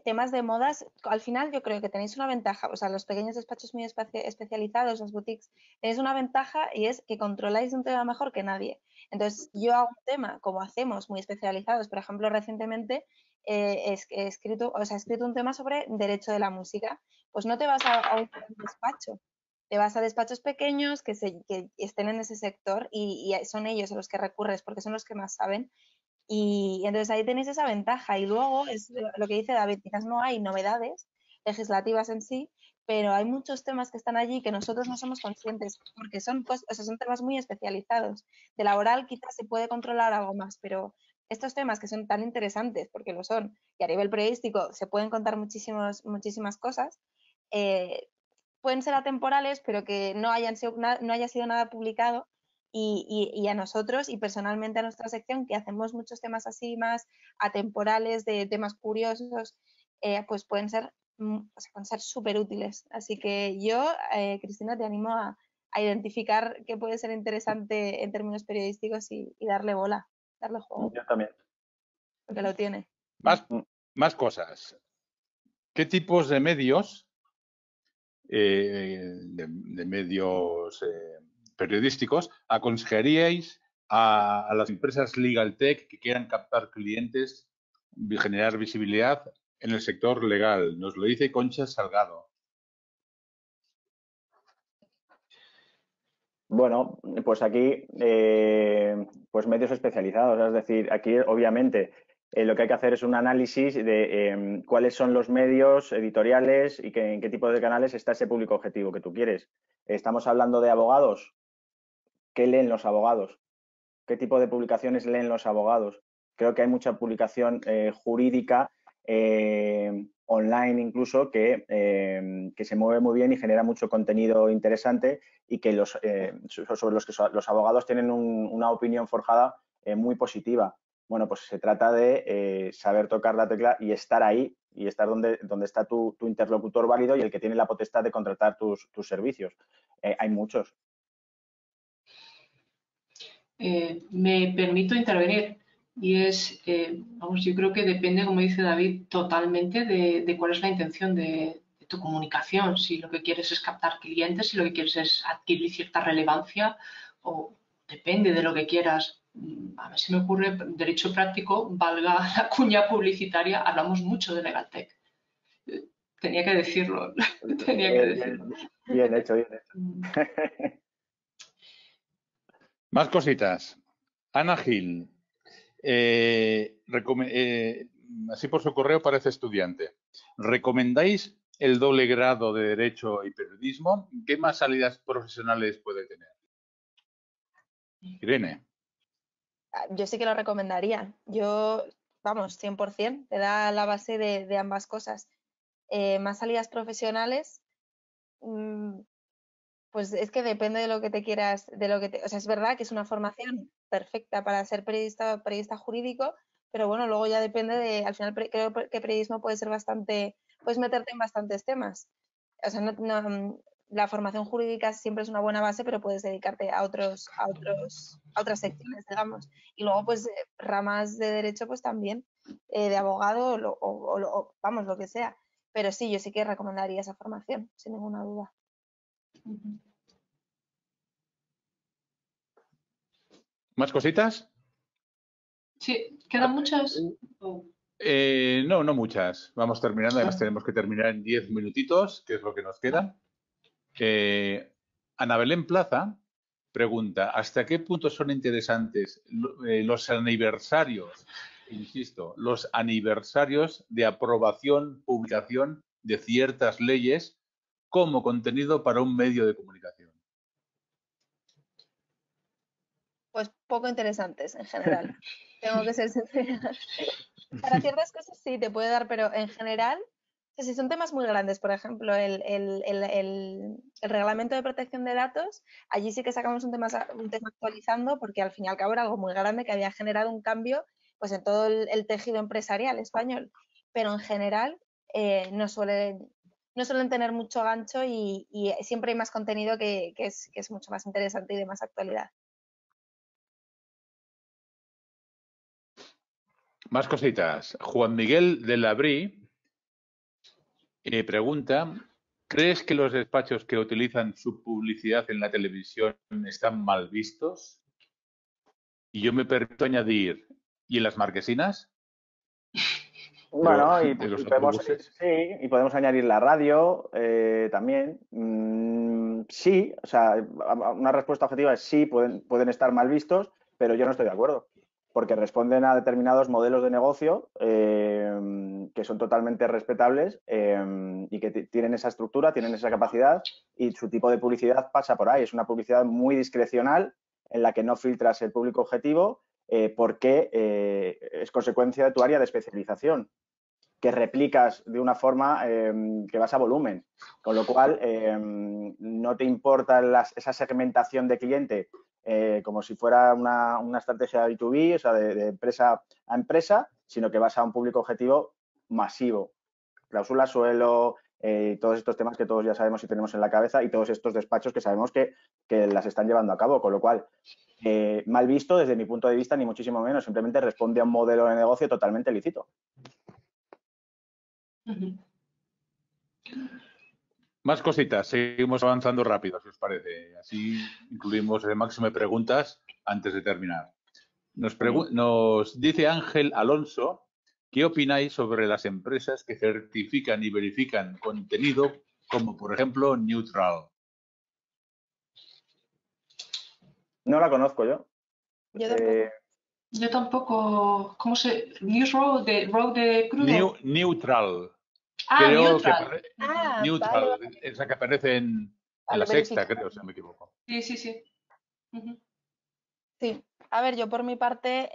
temas de modas, al final yo creo que tenéis una ventaja, o sea, los pequeños despachos muy especializados, los boutiques, tenéis una ventaja y es que controláis un tema mejor que nadie. Entonces, yo hago un tema, como hacemos, muy especializados, por ejemplo, recientemente he escrito un tema sobre derecho de la música, pues no te vas a un despacho. Te vas a despachos pequeños que estén en ese sector y son ellos a los que recurres porque son los que más saben. Y entonces ahí tenéis esa ventaja. Y luego es lo que dice David, quizás no hay novedades legislativas en sí, pero hay muchos temas que están allí que nosotros no somos conscientes porque son temas muy especializados. De laboral quizás se puede controlar algo más, pero estos temas que son tan interesantes, porque lo son, y a nivel periodístico se pueden contar muchísimas cosas, pueden ser atemporales, pero que no haya sido nada publicado, y a nosotros y personalmente a nuestra sección, que hacemos muchos temas así más atemporales, de temas curiosos, pues pueden ser súper útiles. Así que yo, Cristina, te animo a identificar qué puede ser interesante en términos periodísticos y darle bola, darle juego. Yo también. Porque lo tiene. Más cosas. ¿Qué tipos de medios, periodísticos, aconsejaríais a las empresas legal tech que quieran captar clientes y generar visibilidad en el sector legal? Nos lo dice Concha Salgado. Bueno, pues aquí, pues medios especializados. Es decir, aquí obviamente lo que hay que hacer es un análisis de cuáles son los medios editoriales y en qué tipo de canales está ese público objetivo que tú quieres. Estamos hablando de abogados. ¿Qué leen los abogados? ¿Qué tipo de publicaciones leen los abogados? Creo que hay mucha publicación jurídica online incluso que se mueve muy bien y genera mucho contenido interesante y que sobre los que los abogados tienen una opinión forjada muy positiva. Bueno, pues se trata de saber tocar la tecla y estar ahí y estar donde está tu interlocutor válido y el que tiene la potestad de contratar tus servicios. Hay muchos. Me permito intervenir y es, vamos, yo creo que depende, como dice David, totalmente de cuál es la intención de tu comunicación. Si lo que quieres es captar clientes, si lo que quieres es adquirir cierta relevancia, o depende de lo que quieras. A ver si me ocurre, derecho práctico, valga la cuña publicitaria, hablamos mucho de Legal Tech. Tenía que decirlo, tenía que decirlo. Bien hecho, bien hecho. Más cositas. Ana Gil, así por su correo parece estudiante. ¿Recomendáis el doble grado de Derecho y Periodismo? ¿Qué más salidas profesionales puede tener? Irene. Yo sí que lo recomendaría. Yo, vamos, 100%, te da la base de ambas cosas. Más salidas profesionales, pues es que depende de lo que te quieras, o sea, es verdad que es una formación perfecta para ser periodista jurídico, pero bueno, luego ya depende al final creo que periodismo puede ser bastante, puedes meterte en bastantes temas. O sea, la formación jurídica siempre es una buena base, pero puedes dedicarte a otras secciones, digamos. Y luego, pues, ramas de derecho, pues también, de abogado vamos, lo que sea. Pero sí, yo sí que recomendaría esa formación, sin ninguna duda. ¿Más cositas? Sí, ¿quedan muchas? No muchas. Vamos terminando. Además, tenemos que terminar en 10 minutitos, que es lo que nos queda. Ana Belén Plaza pregunta, ¿hasta qué punto son interesantes los aniversarios, insisto, los aniversarios de aprobación, publicación de ciertas leyes como contenido para un medio de comunicación? Pues poco interesantes en general. Tengo que ser sincera. Para ciertas cosas sí te puede dar, pero en general, o sea, si son temas muy grandes, por ejemplo, el reglamento de protección de datos, allí sí que sacamos un tema actualizando, porque al fin y al cabo era algo muy grande que había generado un cambio pues en todo el tejido empresarial español. Pero en general no suelen tener mucho gancho y siempre hay más contenido que es mucho más interesante y de más actualidad. Más cositas. Juan Miguel de Labrí pregunta, ¿crees que los despachos que utilizan su publicidad en la televisión están mal vistos? Y yo me permito añadir, ¿y en las marquesinas? Bueno, y podemos añadir la radio también. Sí, o sea, una respuesta objetiva es sí, pueden estar mal vistos, pero yo no estoy de acuerdo, porque responden a determinados modelos de negocio que son totalmente respetables y que tienen esa estructura, tienen esa capacidad y su tipo de publicidad pasa por ahí. Es una publicidad muy discrecional en la que no filtras el público objetivo porque es consecuencia de tu área de especialización, que replicas de una forma que vas a volumen, con lo cual no te importa esa segmentación de cliente como si fuera una estrategia B2B, o sea, de empresa a empresa, sino que vas a un público objetivo masivo. Cláusula suelo, todos estos temas que todos ya sabemos y tenemos en la cabeza y todos estos despachos que sabemos que las están llevando a cabo, con lo cual, mal visto desde mi punto de vista, ni muchísimo menos, simplemente responde a un modelo de negocio totalmente lícito. Más cositas, seguimos avanzando rápido, si os parece. Así incluimos el máximo de preguntas antes de terminar. Nos dice Ángel Alonso, ¿qué opináis sobre las empresas que certifican y verifican contenido, como por ejemplo Neutral? No la conozco yo. Yo tampoco. Yo tampoco. ¿Cómo se...? Road de crudo. Neutral. Ah, Creo Neutral. Neutral, Vale. esa que aparece en Vale, la Sexta, verifica. creo, si no me equivoco. Sí, sí, sí. Sí, a ver, yo por mi parte,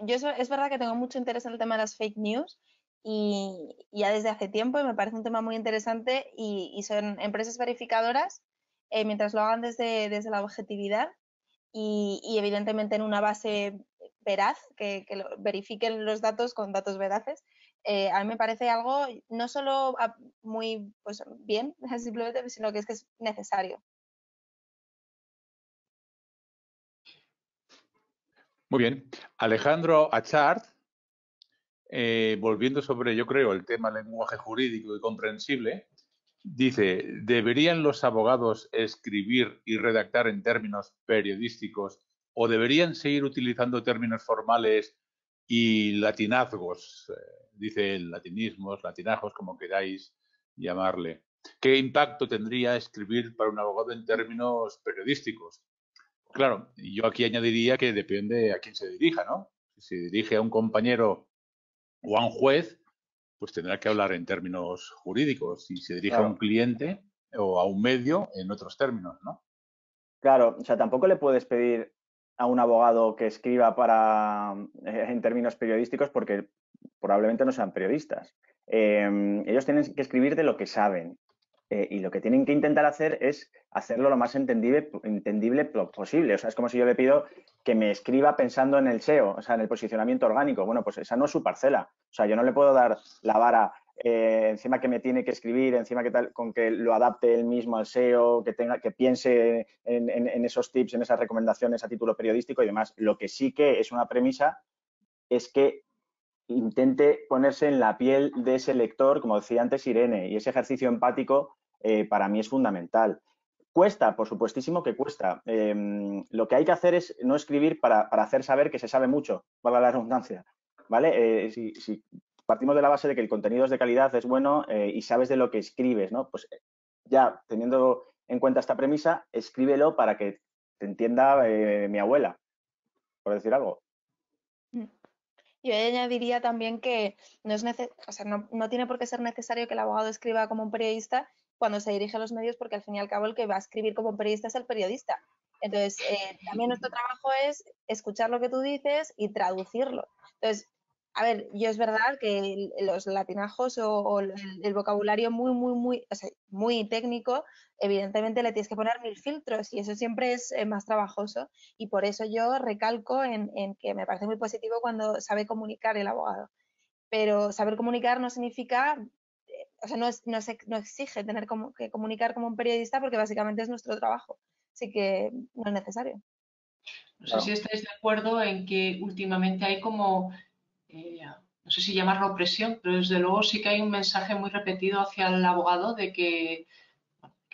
es verdad que tengo mucho interés en el tema de las fake news y ya desde hace tiempo y me parece un tema muy interesante y son empresas verificadoras, mientras lo hagan desde la objetividad y evidentemente en una base veraz, que verifiquen los datos con datos veraces, a mí me parece algo no solo muy pues, bien, simplemente, sino que es necesario. Muy bien. Alejandro Achard, volviendo sobre, yo creo, el tema lenguaje jurídico y comprensible, dice, ¿deberían los abogados escribir y redactar en términos periodísticos o deberían seguir utilizando términos formales y latinazgos? Dice latinismos, latinajos, como queráis llamarle. ¿Qué impacto tendría escribir para un abogado en términos periodísticos? Claro, yo aquí añadiría que depende a quién se dirija, ¿no? Si se dirige a un compañero o a un juez, pues tendrá que hablar en términos jurídicos. Si se dirige a un cliente o a un medio, en otros términos, ¿no? Claro, o sea, tampoco le puedes pedir a un abogado que escriba en términos periodísticos porque probablemente no sean periodistas. Ellos tienen que escribir de lo que saben. Y lo que tienen que intentar hacer es hacerlo lo más entendible posible. O sea, es como si yo le pido que me escriba pensando en el SEO, o sea, en el posicionamiento orgánico. Bueno, pues esa no es su parcela. O sea, yo no le puedo dar la vara encima que me tiene que escribir, encima que tal, con que lo adapte él mismo al SEO, que piense en esos tips, en esas recomendaciones a título periodístico y demás. Lo que sí que es una premisa es que intente ponerse en la piel de ese lector, como decía antes Irene, y ese ejercicio empático para mí es fundamental. Cuesta, por supuestísimo que cuesta. Lo que hay que hacer es no escribir para hacer saber que se sabe mucho, valga la redundancia, ¿vale? Si partimos de la base de que el contenido es de calidad, es bueno y sabes de lo que escribes, ¿no? Pues ya teniendo en cuenta esta premisa, escríbelo para que te entienda mi abuela, por decir algo. Yo añadiría también que no tiene por qué ser necesario que el abogado escriba como un periodista cuando se dirige a los medios, porque al fin y al cabo el que va a escribir como un periodista es el periodista. Entonces, también nuestro trabajo es escuchar lo que tú dices y traducirlo. Entonces, a ver, yo es verdad que los latinajos o el vocabulario muy técnico, evidentemente le tienes que poner 1000 filtros y eso siempre es más trabajoso. Y por eso yo recalco en que me parece muy positivo cuando sabe comunicar el abogado. Pero saber comunicar no significa, o sea, no exige tener que comunicar como un periodista porque básicamente es nuestro trabajo. Así que no es necesario. No sé si estáis de acuerdo en que últimamente hay como, no sé si llamarlo opresión, pero desde luego sí que hay un mensaje muy repetido hacia el abogado de que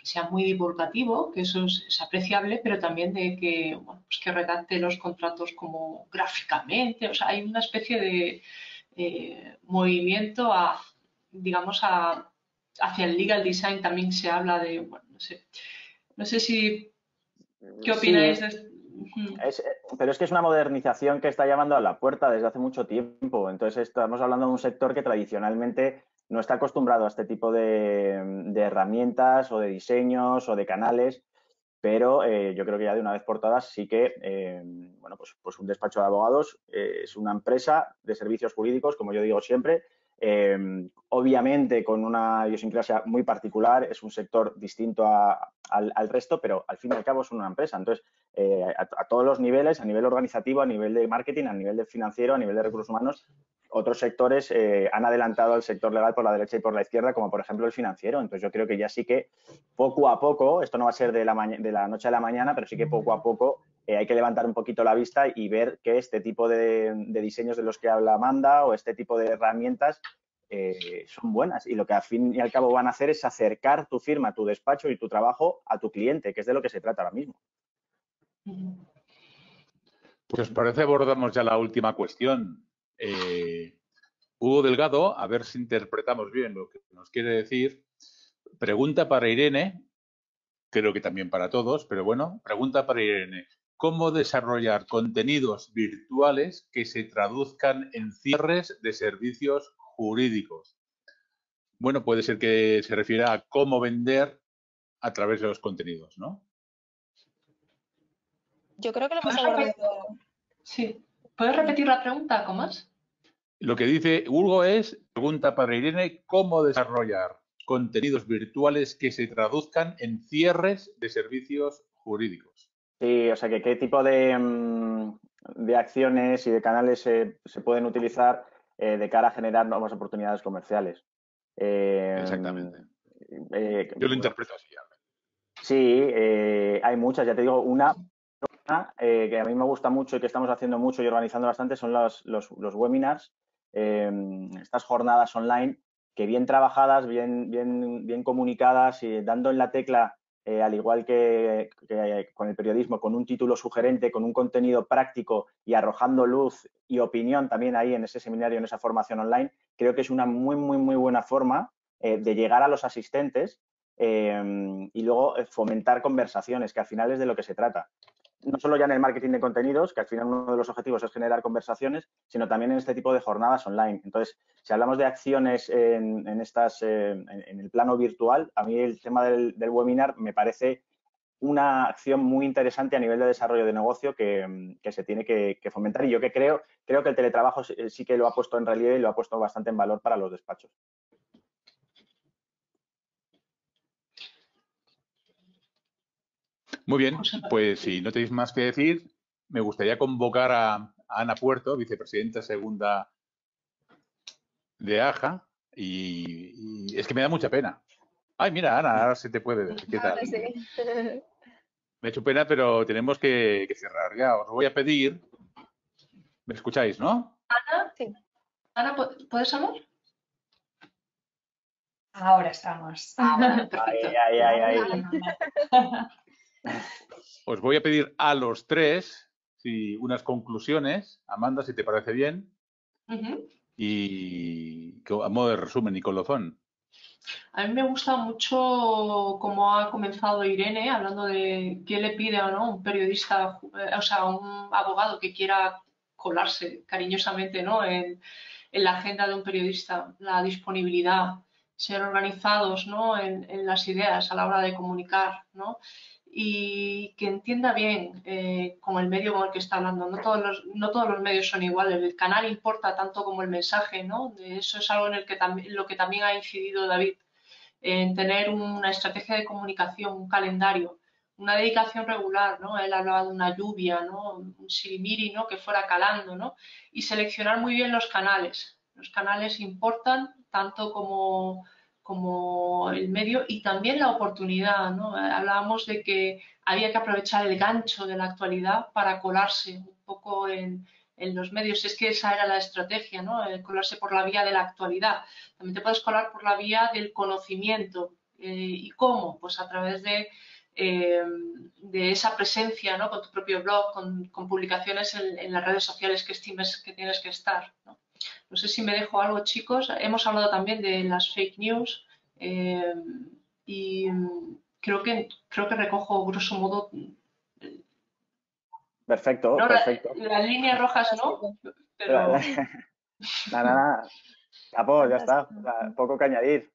sea muy divulgativo, que eso es apreciable, pero también de que, bueno, pues que redacte los contratos como gráficamente. O sea, hay una especie de movimiento hacia el legal design. También se habla de, bueno, no sé si, ¿qué opináis de esto? Pero es que es una modernización que está llamando a la puerta desde hace mucho tiempo. Entonces estamos hablando de un sector que tradicionalmente no está acostumbrado a este tipo de herramientas o de diseños o de canales, pero yo creo que ya de una vez por todas sí que, bueno, pues un despacho de abogados es una empresa de servicios jurídicos, como yo digo siempre, obviamente con una idiosincrasia muy particular, es un sector distinto a al resto, pero al fin y al cabo son una empresa. Entonces, a todos los niveles, a nivel organizativo, a nivel de marketing, a nivel de financiero, a nivel de recursos humanos, otros sectores han adelantado al sector legal por la derecha y por la izquierda, como por ejemplo el financiero. Entonces, yo creo que ya sí que poco a poco, esto no va a ser de la noche a la mañana, pero sí que poco a poco hay que levantar un poquito la vista y ver que este tipo de diseños de los que habla Amanda o este tipo de herramientas son buenas, y lo que al fin y al cabo van a hacer es acercar tu firma, tu despacho y tu trabajo a tu cliente, que es de lo que se trata ahora mismo. Pues os parece, abordamos ya la última cuestión. Hugo Delgado, a ver si interpretamos bien lo que nos quiere decir. Pregunta para Irene, creo que también para todos, pero bueno, pregunta para Irene. ¿Cómo desarrollar contenidos virtuales que se traduzcan en cierres de servicios jurídicos? Bueno, puede ser que se refiera a cómo vender a través de los contenidos, ¿no? Yo creo que lo hemos abordado. Sí. ¿Puedes repetir la pregunta, Comas? Lo que dice Hugo es, pregunta para Irene, ¿cómo desarrollar contenidos virtuales que se traduzcan en cierres de servicios jurídicos? Sí, o sea, que qué tipo de acciones y de canales se pueden utilizar de cara a generar nuevas oportunidades comerciales. Exactamente. Yo lo interpreto así. Sí, hay muchas. Ya te digo, una que a mí me gusta mucho y que estamos haciendo mucho y organizando bastante son los webinars, estas jornadas online que bien trabajadas, bien comunicadas y dando en la tecla, al igual que con el periodismo, con un título sugerente, con un contenido práctico y arrojando luz y opinión también ahí en ese seminario, en esa formación online, creo que es una muy buena forma de llegar a los asistentes y luego fomentar conversaciones, que al final es de lo que se trata. No solo ya en el marketing de contenidos, que al final uno de los objetivos es generar conversaciones, sino también en este tipo de jornadas online. Entonces, si hablamos de acciones en el plano virtual, a mí el tema del webinar me parece una acción muy interesante a nivel de desarrollo de negocio que se tiene que fomentar, y yo que creo que el teletrabajo sí que lo ha puesto en relieve y lo ha puesto bastante en valor para los despachos. Muy bien, pues si no tenéis más que decir, me gustaría convocar a Ana Puerto, vicepresidenta segunda de AJA, y es que me da mucha pena. Ay, mira, Ana, ahora se te puede ver. ¿Qué tal? Sí. Me ha hecho pena, pero tenemos que cerrar ya. Os voy a pedir... ¿Me escucháis, no? Ana, Sí. Ana, ¿puedes hablar? Ahora estamos. Vale, perfecto. Ahí. Os voy a pedir a los tres unas conclusiones, Amanda, si te parece bien, y a modo de resumen y colofón. A mí me gusta mucho cómo ha comenzado Irene, hablando de qué le pide o no un periodista, o sea, un abogado que quiera colarse cariñosamente, ¿no? en la agenda de un periodista, la disponibilidad, ser organizados, ¿no? en las ideas a la hora de comunicar, ¿no? Y que entienda bien con el medio con el que está hablando. No todos los medios son iguales. El canal importa tanto como el mensaje, ¿no? Eso es algo en lo que también ha incidido David, en tener una estrategia de comunicación, un calendario, una dedicación regular, ¿no? Él hablaba de una lluvia, ¿no? Un sirimiri, ¿no? Que fuera calando, ¿no? Y seleccionar muy bien los canales. Los canales importan tanto como el medio y también la oportunidad, ¿no? Hablábamos de que había que aprovechar el gancho de la actualidad para colarse un poco en los medios. Es que esa era la estrategia, ¿no? El colarse por la vía de la actualidad. También te puedes colar por la vía del conocimiento. ¿Y cómo? Pues a través de esa presencia, ¿no? Con tu propio blog, con publicaciones en las redes sociales que estimes que tienes que estar, ¿no? No sé si me dejo algo, chicos. Hemos hablado también de las fake news y creo que recojo, grosso modo, Perfecto, no, perfecto. las líneas rojas no, pero... Nada. Capó, ya está. Poco que añadir.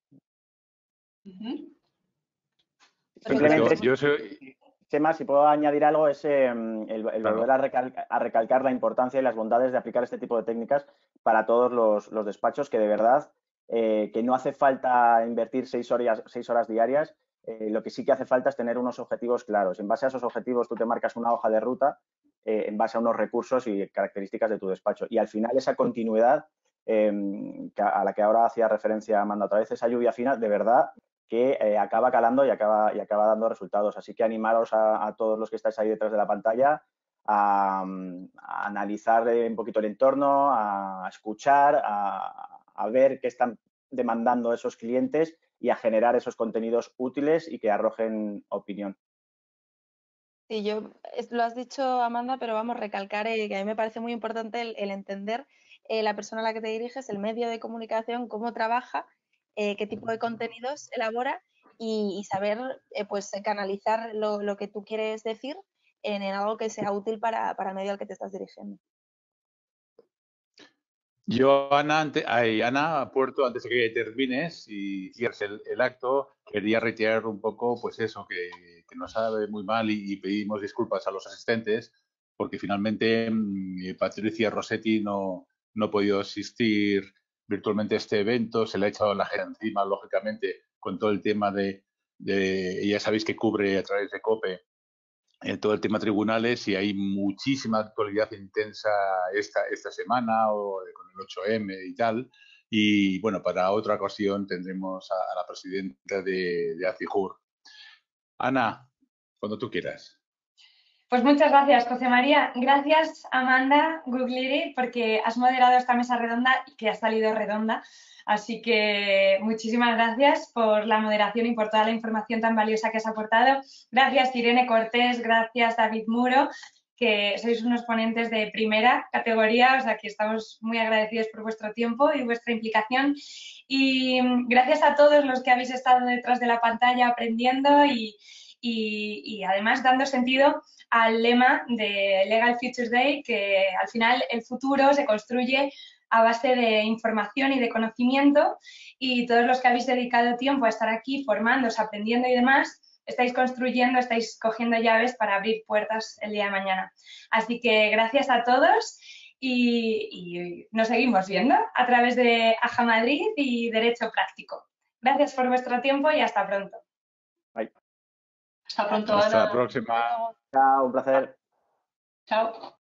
Simplemente, Chema, si puedo añadir algo, es el volver a recalcar la importancia y las bondades de aplicar este tipo de técnicas para todos los despachos, que de verdad que no hace falta invertir 6 horas diarias. lo que sí que hace falta es tener unos objetivos claros. En base a esos objetivos tú te marcas una hoja de ruta en base a unos recursos y características de tu despacho. Y al final esa continuidad a la que ahora hacía referencia Amanda otra vez, esa lluvia fina, de verdad que acaba calando y acaba dando resultados. Así que animaros a todos los que estáis ahí detrás de la pantalla a analizar un poquito el entorno, a escuchar, a ver qué están demandando esos clientes y a generar esos contenidos útiles y que arrojen opinión. Sí, lo has dicho, Amanda, pero vamos a recalcar que a mí me parece muy importante el entender la persona a la que te diriges, el medio de comunicación, cómo trabaja, qué tipo de contenidos elabora y saber pues canalizar lo que tú quieres decir en algo que sea útil para el medio al que te estás dirigiendo. Yo, Ana Puerto, antes de que termines y cierres el acto, quería reiterar un poco, pues eso, que nos sabe muy mal y pedimos disculpas a los asistentes, porque finalmente Patricia Rossetti no ha podido asistir virtualmente a este evento, se le ha echado la gente encima, lógicamente, con todo el tema ya sabéis que cubre a través de COPE todo el tema tribunales y hay muchísima actualidad intensa esta semana o con el 8M y tal. Y bueno, para otra ocasión tendremos a la presidenta de ACIJUR. Ana, cuando tú quieras. Pues muchas gracias, José María. Gracias, Amanda Guglieri, porque has moderado esta mesa redonda y que ha salido redonda. Así que muchísimas gracias por la moderación y por toda la información tan valiosa que has aportado. Gracias, Irene Cortés. Gracias, David Muro, que sois unos ponentes de primera categoría. O sea, que estamos muy agradecidos por vuestro tiempo y vuestra implicación. Y gracias a todos los que habéis estado detrás de la pantalla aprendiendo y además dando sentido al lema de Legal Futures Day, que al final el futuro se construye a base de información y de conocimiento, y todos los que habéis dedicado tiempo a estar aquí formándoos, aprendiendo y demás, estáis construyendo, estáis cogiendo llaves para abrir puertas el día de mañana. Así que gracias a todos y nos seguimos viendo a través de AJA Madrid y Derecho Práctico. Gracias por vuestro tiempo y hasta pronto. Bye. Hasta pronto, Hasta Ana. la próxima. Chao, un placer. Chao.